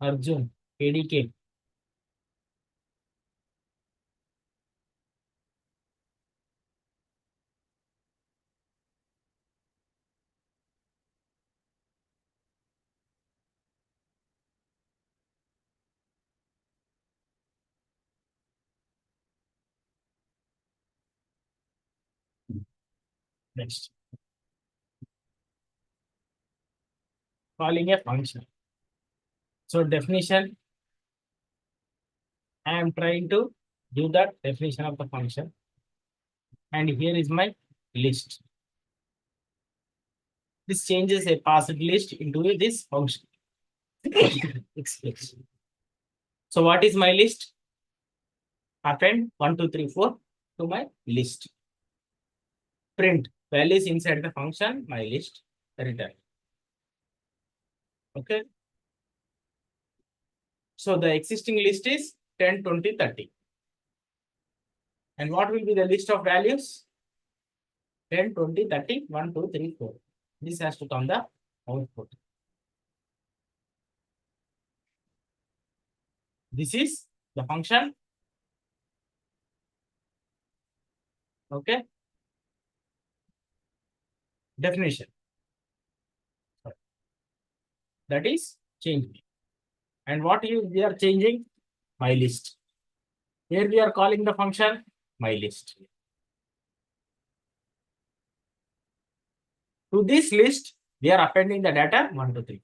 Arjun, KDK. Next. Calling a function. So definition, I am trying to give the definition of the function. And here is my list. This changes a passed list into this function. Expression. So what is my list? Append 1, 2, 3, 4 to my list. Print values inside the function, my list, return. Okay. So the existing list is 10, 20, 30. And what will be the list of values? 10, 20, 30, 1, 2, 3, 4. This has to come the output. This is the function. Okay. Definition. That is changed. And what we are changing? My list. Here we are calling the function my list. To this list, we are appending the data 1, 2, 3.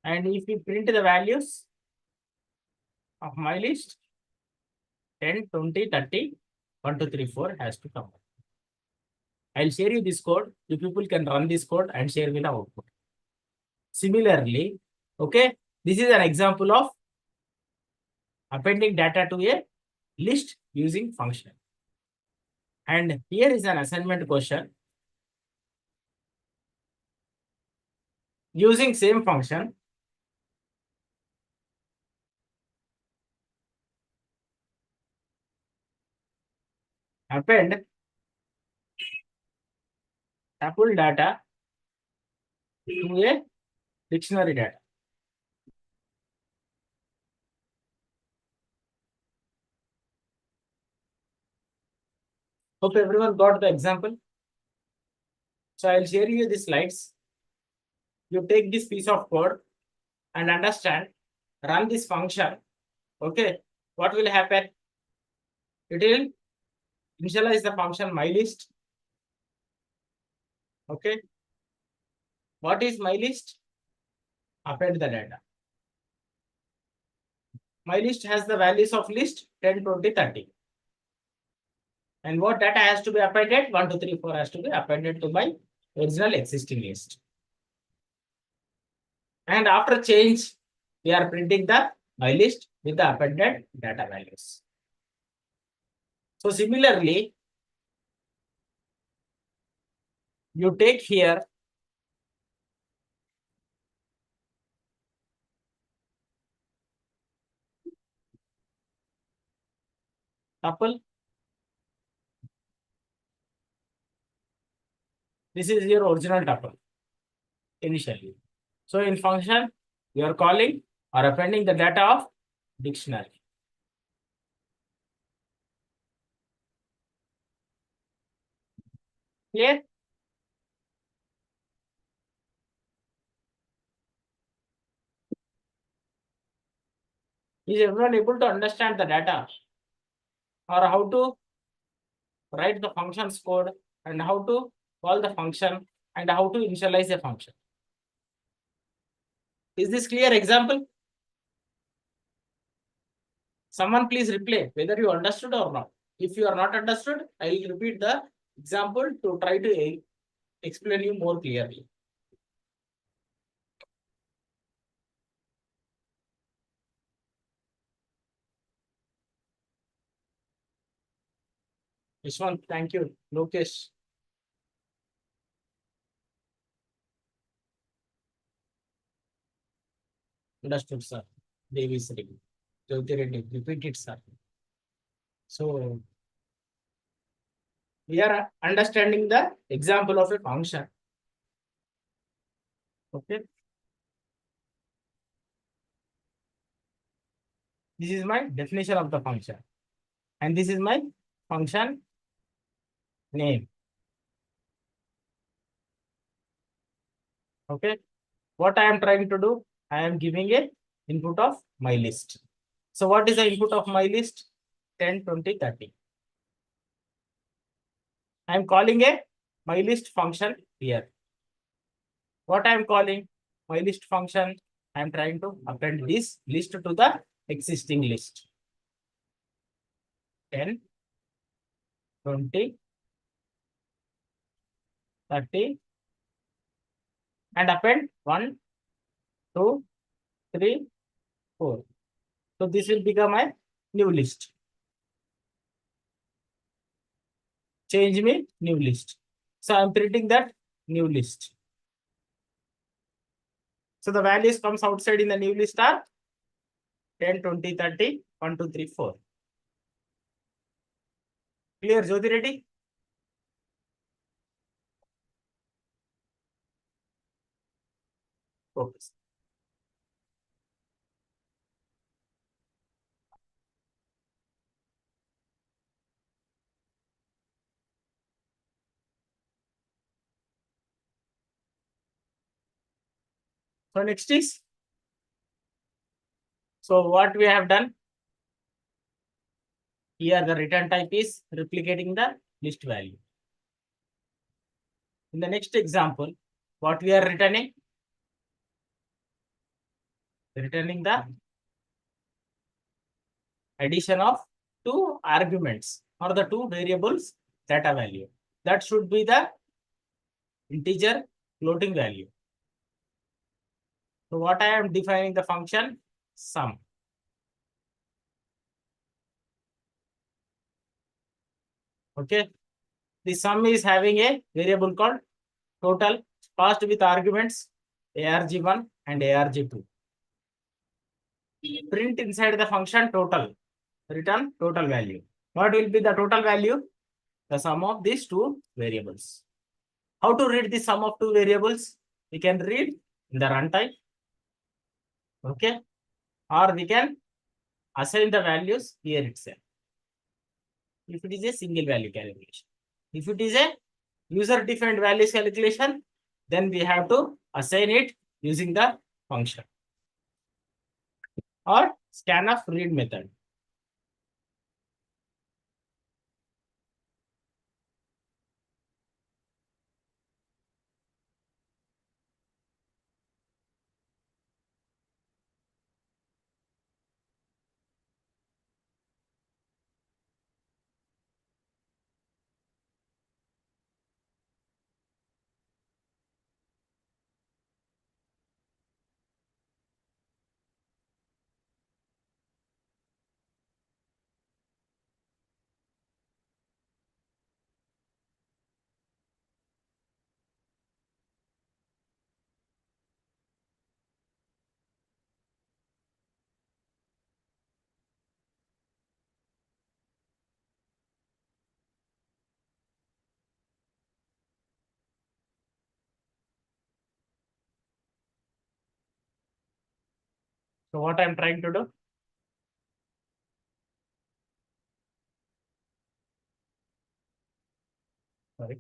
And if we print the values of my list, 10, 20, 30, 1, 2, 3, 4 has to come. I'll share you this code. You people can run this code and share me the output. Similarly, okay, this is an example of appending data to a list using function. And here is an assignment question. Using same function, append tuple data to a dictionary data. Hope everyone got the example. So I'll share you the slides. You take this piece of code and understand, run this function. Okay, what will happen? It will initialize the function mylist. Okay, what is mylist? Append the data. Mylist has the values of list 10, 20, 30. And what data has to be appended? 1, 2, 3, 4 has to be appended to my original existing list. And after change, we are printing the mylist with the appended data values. So similarly, you take here tuple. This is your original tuple initially. So in function, you are calling or appending the data of dictionary. Clear? Is everyone able to understand the data or how to write the functions code and how to call the function and how to initialize a function? Is this clear example? Someone please reply whether you understood or not. If you are not understood, I will repeat the example to try to explain you more clearly. Ishwan, thank you. Lokesh. Understood, sir. Devi Sri. Jyoti Reddy. Repeat it, sir. So we are understanding the example of a function. Okay. This is my definition of the function. And this is my function name. Okay. What I am trying to do, I am giving a input of my list. So what is the input of my list? 10, 20, 30. I am calling a mylist function here. What I am calling? Mylist function. I am trying to append this list to the existing list. 10, 20, 30, and append 1, 2, 3, 4. So this will become a new list. Change me new list. So I'm printing that new list. So the values comes outside in the new list are 10, 20, 30, 1, 2, 3, 4. Clear, Jyoti Reddy? Focus. So next is, so what we have done here, the return type is replicating the list value. In the next example, what we are returning? Returning the addition of two arguments or the two variables data value. That should be the integer floating value. So what I am defining the function sum. Okay. The sum is having a variable called total passed with arguments arg1 and arg2. Print inside the function total. Return total value. What will be the total value? The sum of these two variables. How to read the sum of two variables? We can read in the runtime. Okay. Or we can assign the values here itself. If it is a single value calculation. If it is a user defined values calculation, then we have to assign it using the function or scanf read method. So what I am trying to do? Sorry.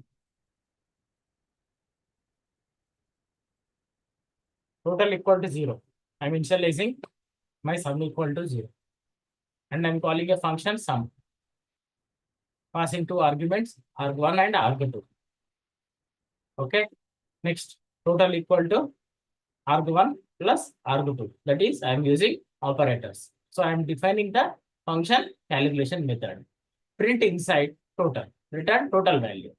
Total equal to 0. I am initializing my sum equal to 0. And I am calling a function sum. Passing two arguments arg1 and arg2. Okay. Next, total equal to arg1 plus arg2. That is, I am using operators. So I am defining the function calculation method. Print inside total. Return total value.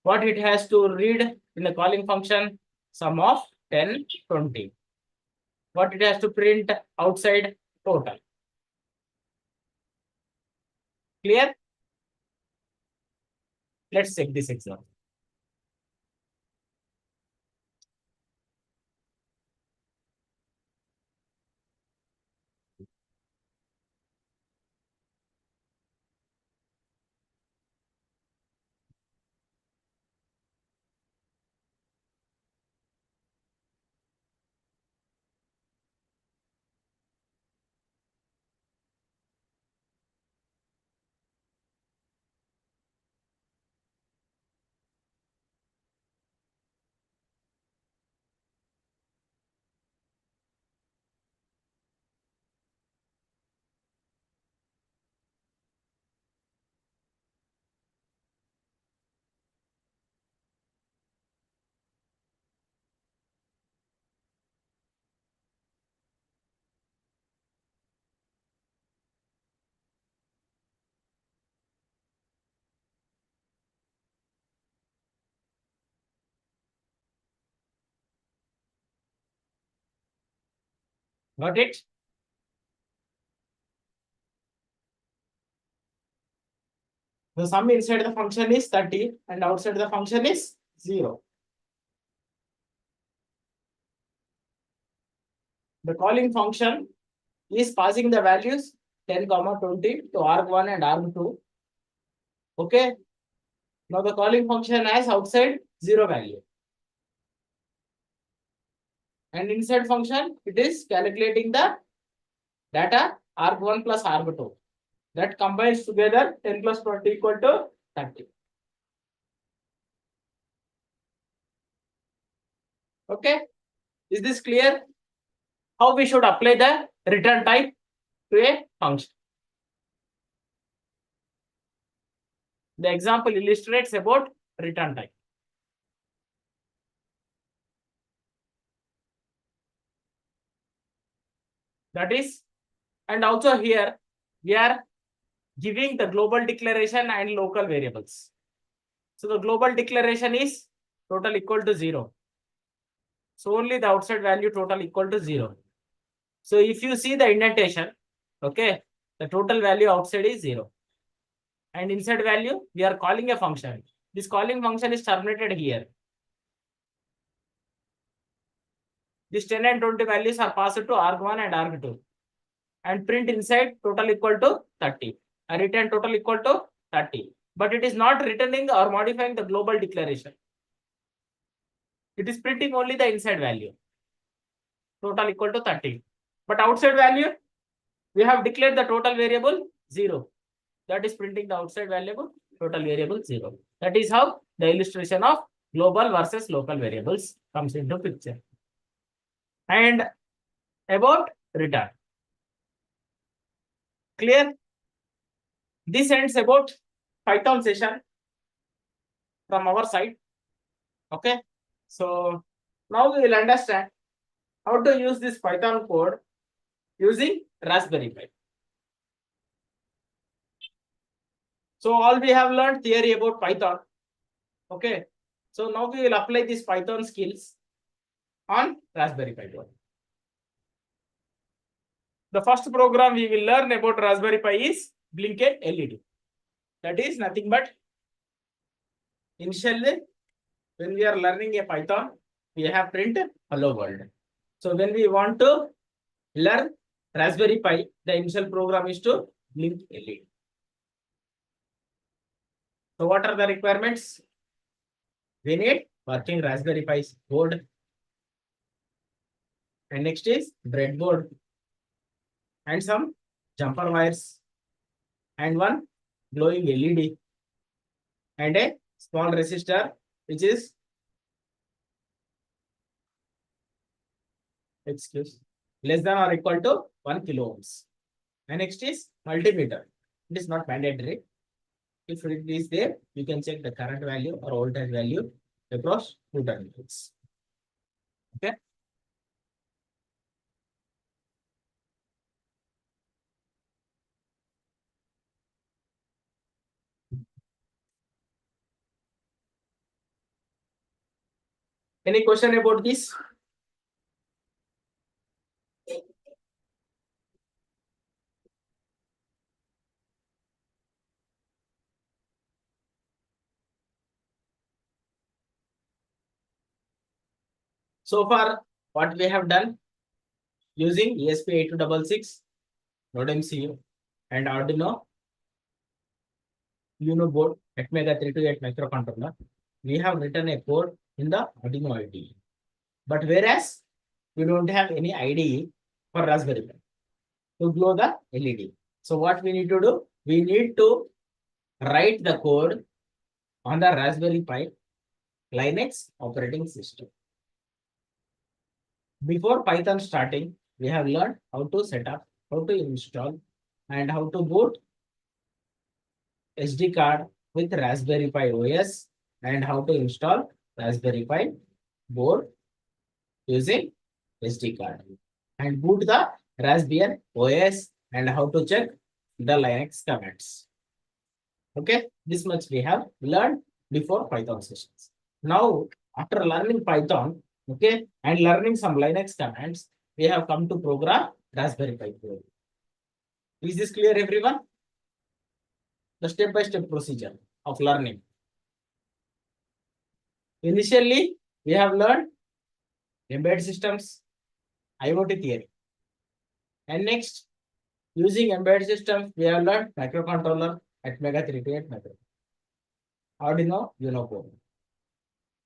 What it has to read in the calling function? Sum of 10, 20. What it has to print outside? Total. Clear? Let's check this example. Got it? The sum inside the function is 30 and outside the function is 0. The calling function is passing the values 10, 20 to arg1 and arg2. Okay. Now the calling function has outside 0 value. And inside function, it is calculating the data arg1 plus arg2. That combines together 10 plus 20 equal to 30. Okay. Is this clear? How we should apply the return type to a function? The example illustrates about return type. That is, and also here we are giving the global declaration and local variables. So the global declaration is total equal to 0. So only the outside value total equal to 0. So if you see the indentation, okay, the total value outside is 0. And inside value, we are calling a function. This calling function is terminated here. This 10 and 20 values are passed to arg1 and arg2. And print inside total equal to 30. I return total equal to 30. But it is not returning or modifying the global declaration. It is printing only the inside value. Total equal to 30. But outside value, we have declared the total variable 0. That is printing the outside variable, total variable 0. That is how the illustration of global versus local variables comes into picture. And about return. Clear? This ends about Python session from our side. Okay. So now we will understand how to use this Python code using Raspberry Pi. So all we have learned theory about Python. Okay. So now we will apply these Python skills on Raspberry Pi board. The first program we will learn about Raspberry Pi is blinking LED. That is nothing but initially when we are learning a Python, we have print hello world. So when we want to learn Raspberry Pi, the initial program is to blink LED. So what are the requirements? We need working Raspberry Pi board. And next is breadboard. And some jumper wires. And one glowing LED. And a small resistor, which is less than or equal to 1 kilo ohms. And next is multimeter. It is not mandatory. If it is there, you can check the current value or voltage value across two terminals. Okay. Any question about this? So far, what we have done using ESP8266, Node MCU, and Arduino Uno board at Mega 328 microcontroller, we have written a code in the Arduino IDE. But whereas we don't have any IDE for Raspberry Pi to glow the LED. So what we need to do? We need to write the code on the Raspberry Pi Linux operating system. Before Python starting, we have learned how to set up, how to install, and how to boot SD card with Raspberry Pi OS, and how to install Raspberry Pi board using SD card, and boot the Raspberry OS, and how to check the Linux commands. Okay, this much we have learned before Python sessions. Now, after learning Python, okay, and learning some Linux commands, we have come to program Raspberry Pi board. Is this clear, everyone? The step-by-step procedure of learning. Initially, we have learned embedded systems, IoT theory. And next, using embedded systems, we have learned microcontroller at Mega 328 micro. Arduino Uno board.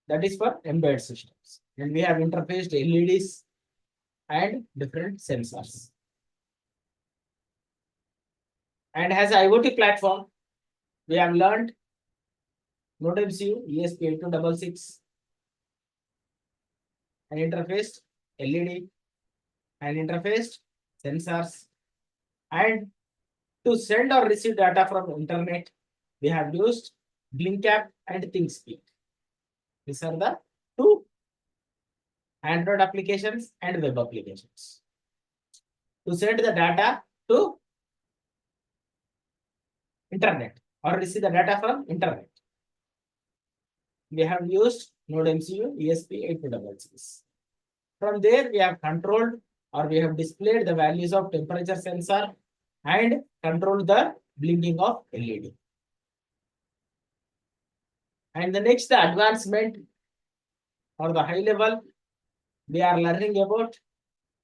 That is for embedded systems. And we have interfaced LEDs and different sensors. And as IoT platform, we have learned Node MCU, ESP8266, and interfaced LED and interfaced sensors. And to send or receive data from internet, we have used BlinkApp and ThinkSpeak. These are the two Android applications and web applications. To send the data to internet or receive the data from internet, we have used Node MCU ESP8266. From there, we have controlled or we have displayed the values of temperature sensor and controlled the blinking of LED. And the next, the advancement or the high level, we are learning about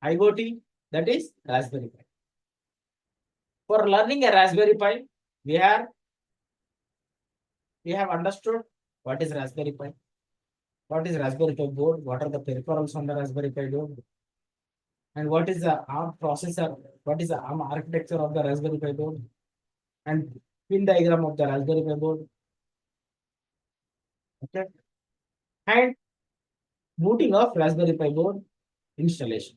IoT, that is Raspberry Pi. For learning a Raspberry Pi, we have understood what is Raspberry Pi, what is Raspberry Pi board, what are the peripherals on the Raspberry Pi board, and what is the ARM processor, what is the ARM architecture of the Raspberry Pi board, and pin diagram of the Raspberry Pi board. Okay, and booting of Raspberry Pi board installation.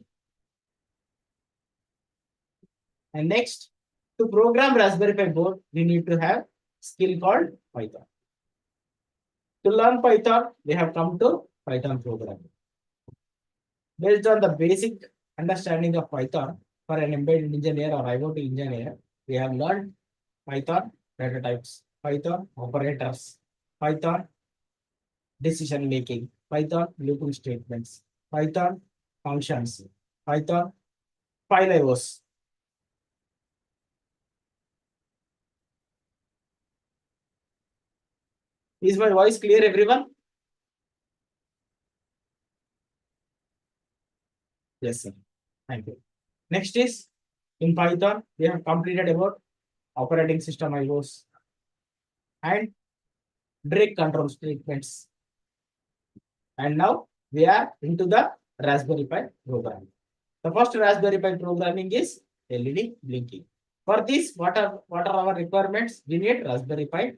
And next, to program Raspberry Pi board, we need to have skill called Python. To learn Python, we have come to Python programming. Based on the basic understanding of Python for an embedded engineer or IoT engineer, we have learned Python data types, Python operators, Python decision making, Python looping statements, Python functions, Python file IOs. Is my voice clear, everyone? Yes, sir. Thank you. Next is in Python, we have completed about operating system IOs and direct control statements. And now we are into the Raspberry Pi programming. The first Raspberry Pi programming is LED blinking. For this, what are our requirements? We need Raspberry Pi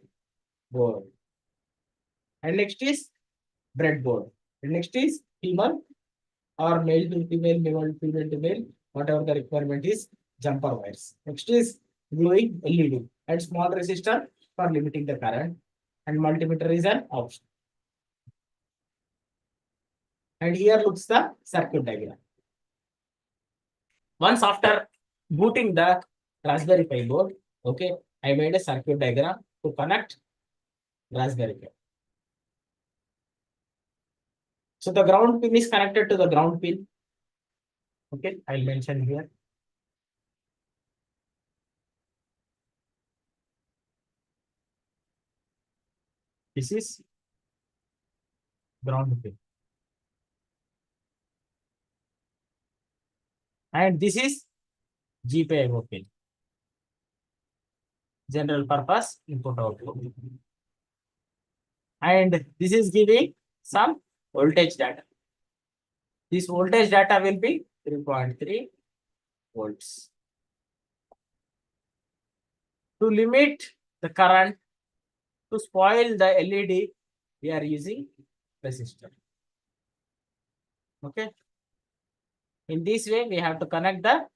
board. And next is breadboard. And next is human or male to female, male to male, whatever the requirement is, jumper wires. Next is glowing LED and small resistor for limiting the current, and multimeter is an option. And here looks the circuit diagram. Once after booting the Raspberry Pi board, okay, I made a circuit diagram to connect Raspberry Pi. So the ground pin is connected to the ground pin. Okay, I'll mention here. This is ground pin. And this is GPIO pin. General purpose input output. And this is giving some voltage data. This voltage data will be 3.3 volts. To limit the current, to spoil the LED, we are using resistor. Okay. In this way, we have to connect the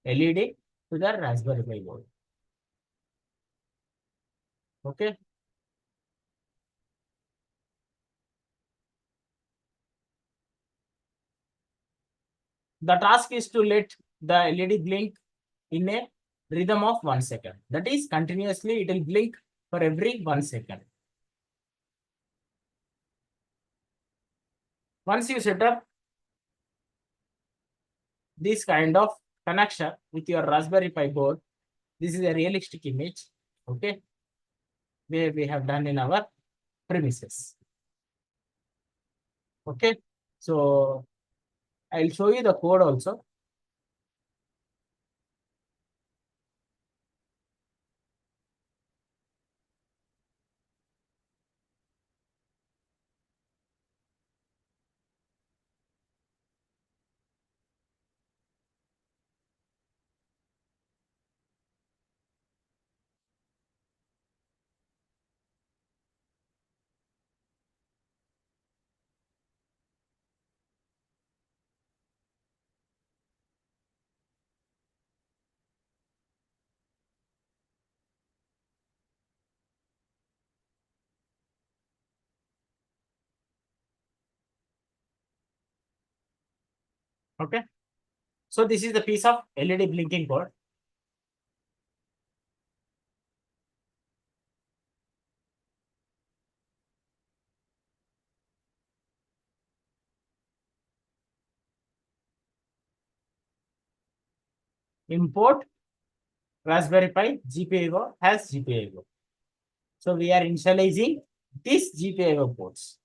LED to the Raspberry Pi board. Okay. The task is to let the LED blink in a rhythm of 1 second. That is, continuously it will blink for every 1 second. Once you set up this kind of connection with your Raspberry Pi board. This is a realistic image, okay, where we have done in our premises. Okay, so I'll show you the code also. Okay, so this is the piece of LED blinking code. Import Raspberry Pi GPIO has GPIO. So we are initializing this GPIO ports.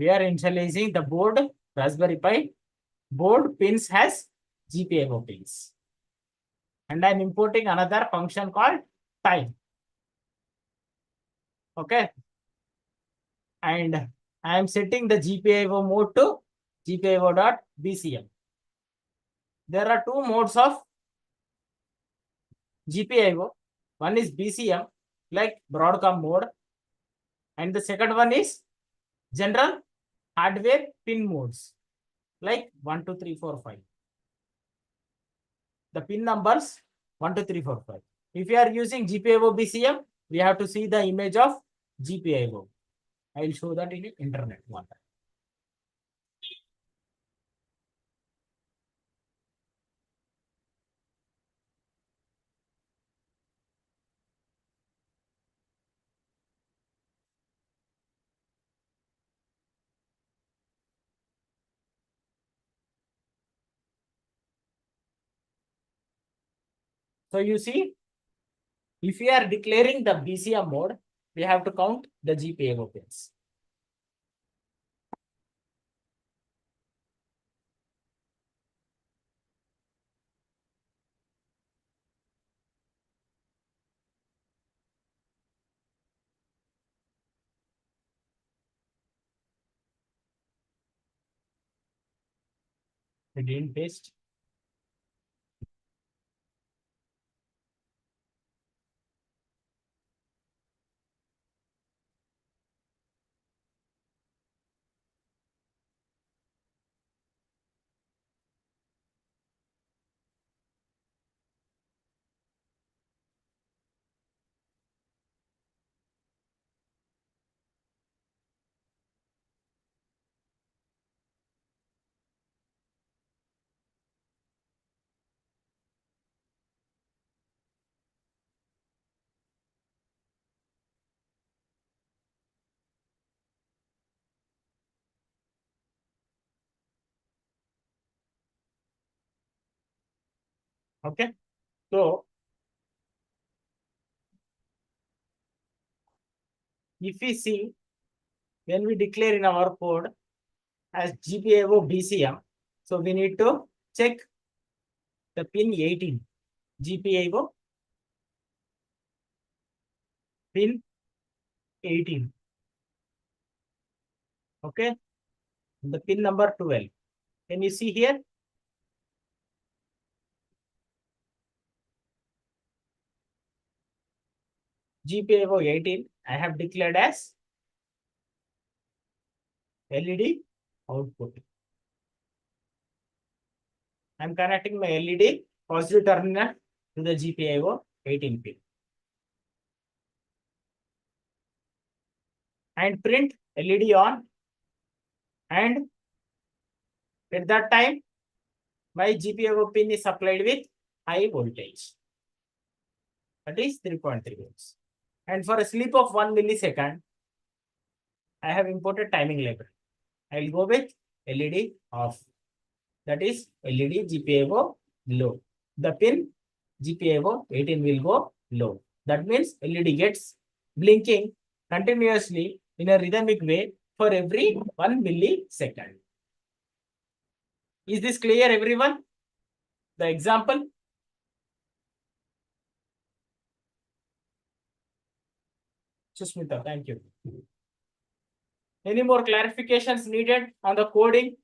We are initializing the board Raspberry Pi board pins has GPIO pins. And I'm importing another function called time. Okay. And I am setting the GPIO mode to GPIO.BCM. There are two modes of GPIO. One is BCM, like Broadcom mode, and the second one is general hardware pin modes, like 1, 2, 3, 4, 5. The pin numbers 1, 2, 3, 4, 5. If you are using GPIO BCM, we have to see the image of GPIO. I will show that in the internet one time. So you see, if we are declaring the BCM mode, we have to count the GPIO pins. We didn't paste. Okay. So if we see, when we declare in our code as GPIO BCM, so we need to check the pin 18. GPIO pin 18. Okay. The pin number 12. Can you see here? GPIO 18, I have declared as LED output. I'm connecting my LED positive terminal to the GPIO 18 pin. And print LED on. And at that time, my GPIO pin is supplied with high voltage. That is 3.3 volts. And for a sleep of 1 millisecond, I have imported timing library. I will go with LED off. That is LED GPIO low. The pin GPIO 18 will go low. That means LED gets blinking continuously in a rhythmic way for every 1 millisecond. Is this clear, everyone? The example? Sushmita, thank you. Any more clarifications needed on the coding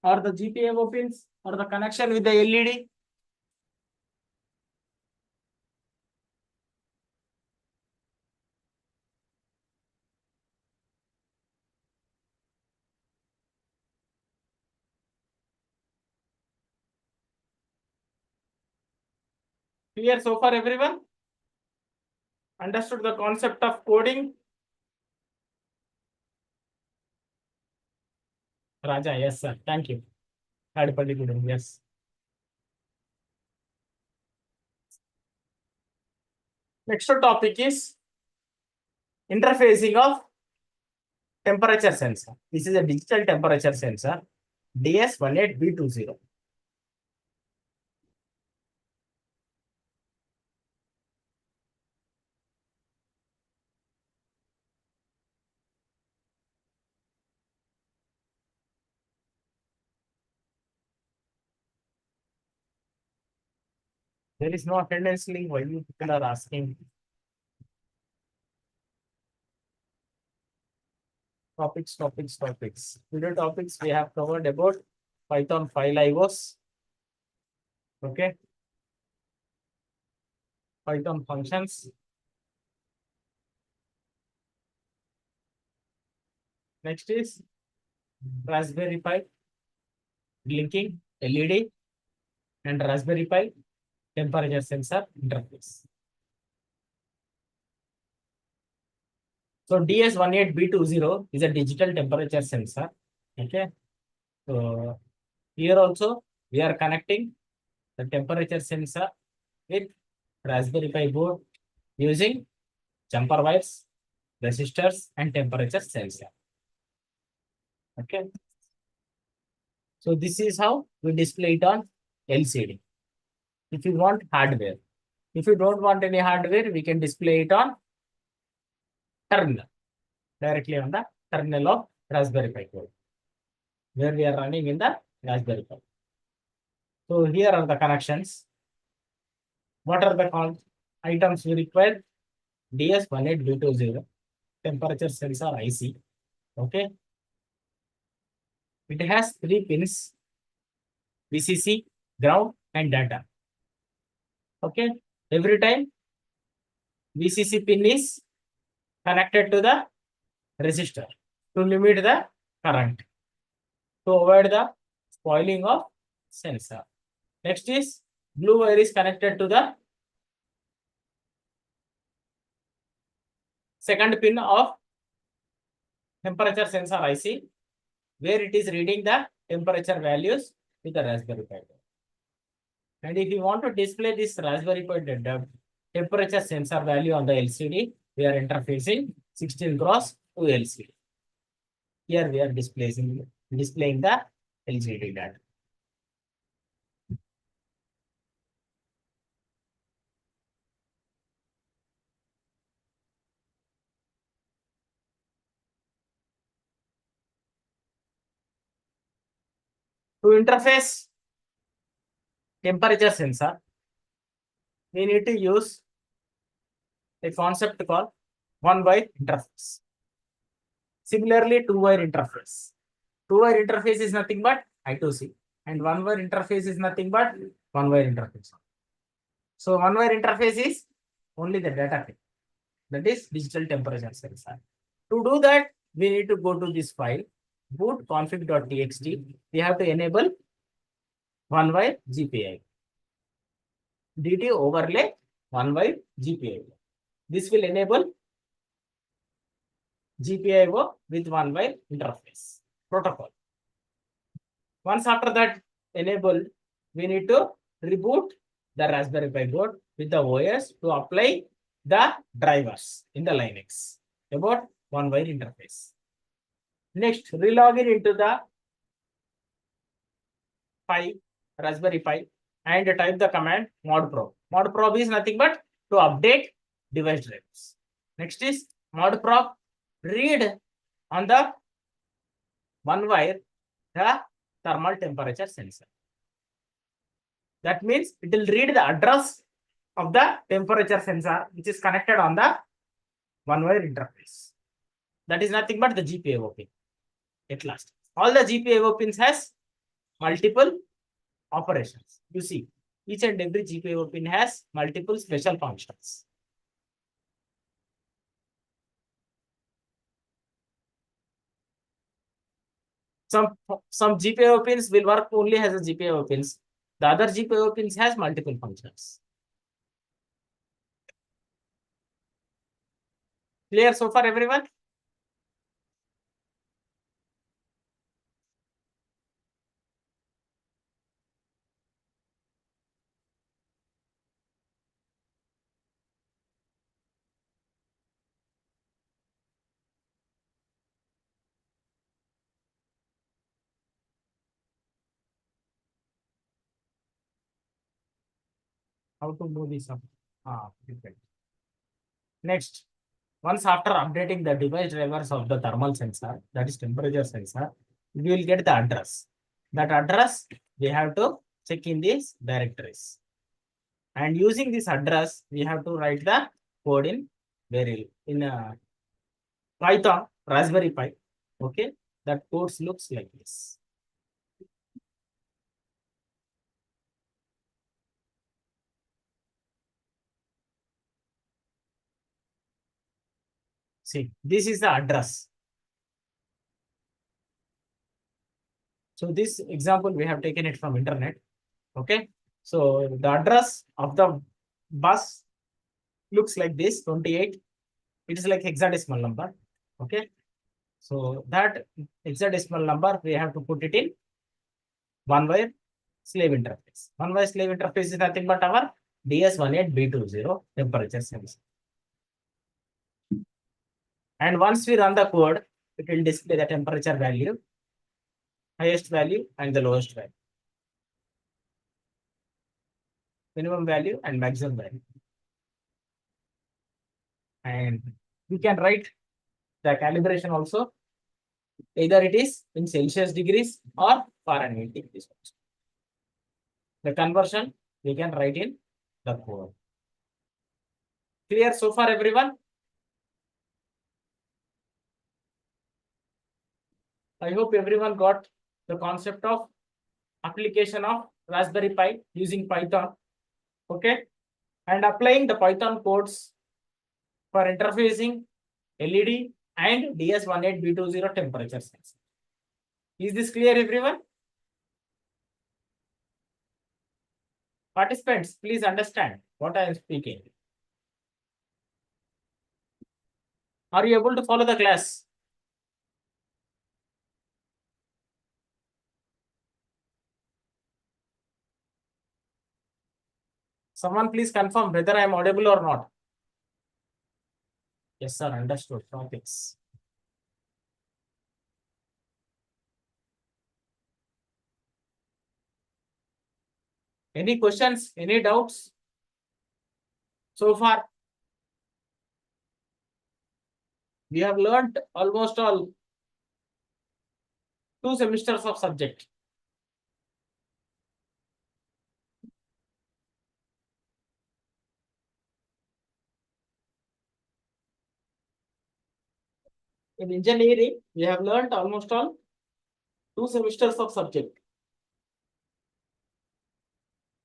or the GPIO pins or the connection with the LED? Clear so far, everyone? Understood the concept of coding? Raja, yes, sir. Thank you. Had a particular, yes. Next topic is interfacing of temperature sensor. This is a digital temperature sensor, DS18B20. There is no attendance link. Why you people are asking? Topics. Today topics we have covered about Python file IOs. Okay. Python functions. Next is Raspberry Pi, blinking LED, and Raspberry Pi temperature sensor interface. So DS18B20 is a digital temperature sensor. Okay. So here also we are connecting the temperature sensor with Raspberry Pi board using jumper wires, resistors, and temperature sensor. Okay. So this is how we display it on LCD. If you want hardware, if you don't want any hardware, we can display it on terminal, directly on the terminal of Raspberry Pi board, where we are running in the Raspberry Pi. So here are the connections. What are the items we require? DS18B20 temperature sensor IC. Okay. It has 3 pins: VCC, ground, and data. Okay. Every time VCC pin is connected to the resistor to limit the current, to avoid the spoiling of sensor. Next is blue wire is connected to the second pin of temperature sensor IC, where it is reading the temperature values with the Raspberry Pi. And if you want to display this Raspberry Pi temperature sensor value on the LCD, we are interfacing 16 cross 2 LCD. Here we are displaying the LCD data. To interface temperature sensor, we need to use a concept called one-wire interface. Similarly, two-wire interface. Two-wire interface is nothing but I2C, and one-wire interface is nothing but one-wire interface. So one-wire interface is only the data pin, that is digital temperature sensor. To do that, we need to go to this file, boot config.txt. We have to enable one-wire GPIO. DT overlay one-wire GPIO. This will enable GPIO with one-wire interface protocol. Once after that enabled, we need to reboot the Raspberry Pi board with the OS to apply the drivers in the Linux about one-wire interface. Next, relog in into the Pi, Raspberry Pi, and type the command modprobe. Modprobe is nothing but to update device drivers. Next is modprobe read on the one wire the thermal temperature sensor. That means it will read the address of the temperature sensor which is connected on the one wire interface. That is nothing but the GPIO pin. At last, all the GPIO pins has multiple operations. You see, each and every GPIO pin has multiple special functions. Some GPIO pins will work only as a GPIO pins. The other GPIO pins has multiple functions. Clear so far, everyone? How to move this up? Different. Next, once after updating the device drivers of the thermal sensor, that is temperature sensor, we will get the address. That address we have to check in these directories. And using this address, we have to write the code in Python, Raspberry Pi. Okay, that code looks like this. See, this is the address. So this example we have taken it from internet. Okay, so the address of the bus looks like this 28. It is like hexadecimal number. Okay, so that hexadecimal number we have to put it in one wire slave interface. One wire slave interface is nothing but our DS18B20 temperature sensor. And once we run the code, it will display the temperature value, highest value and the lowest value, minimum value and maximum value. And we can write the calibration also. Either it is in Celsius degrees or Fahrenheit degrees. The conversion we can write in the code. Clear so far, everyone? I hope everyone got the concept of application of Raspberry Pi using Python. Okay, and applying the Python codes for interfacing LED and DS18B20 temperature sensor. Is this clear, everyone? Participants, please understand what I am speaking. Are you able to follow the class? Someone please confirm whether I am audible or not. Yes, sir. Understood. Topics. Any questions? Any doubts? So far, we have learned almost all 2 semesters of subject. In engineering, we have learned almost all 2 semesters of subject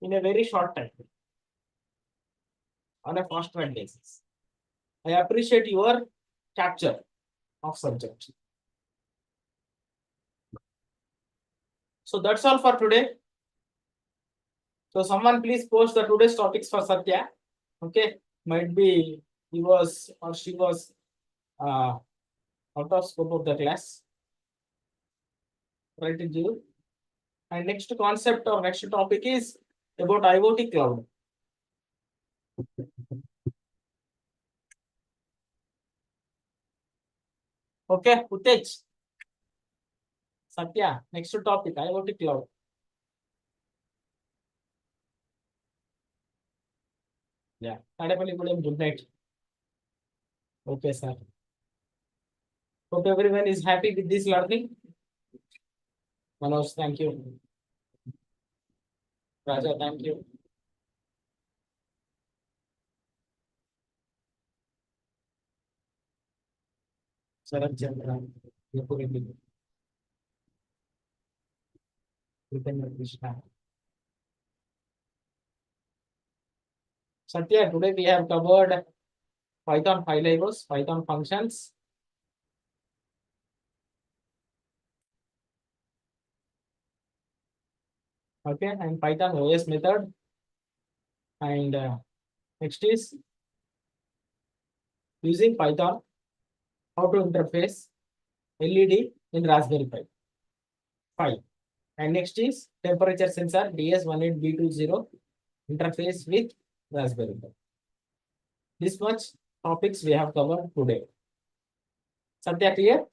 in a very short time on a fast track basis. I appreciate your capture of subject. So that's all for today. So someone please post the today's topics for Satya. Okay, might be he was or she was out of scope of the class. Write it zero. And next concept or next topic is about IoT cloud. Okay, Utej. Satya, next topic, IoT cloud. Yeah, good night. Okay, sir. Hope everyone is happy with this learning. Manoj, thank you. Raja, thank you. Sharat Chandra, Krishna. Satya, today we have covered Python 5 Legos, Python functions. Okay, and Python OS method. And next is using Python, how to interface LED in Raspberry Pi 5. And next is temperature sensor DS18B20 interface with Raspberry Pi. This much topics we have covered today. Satya, clear?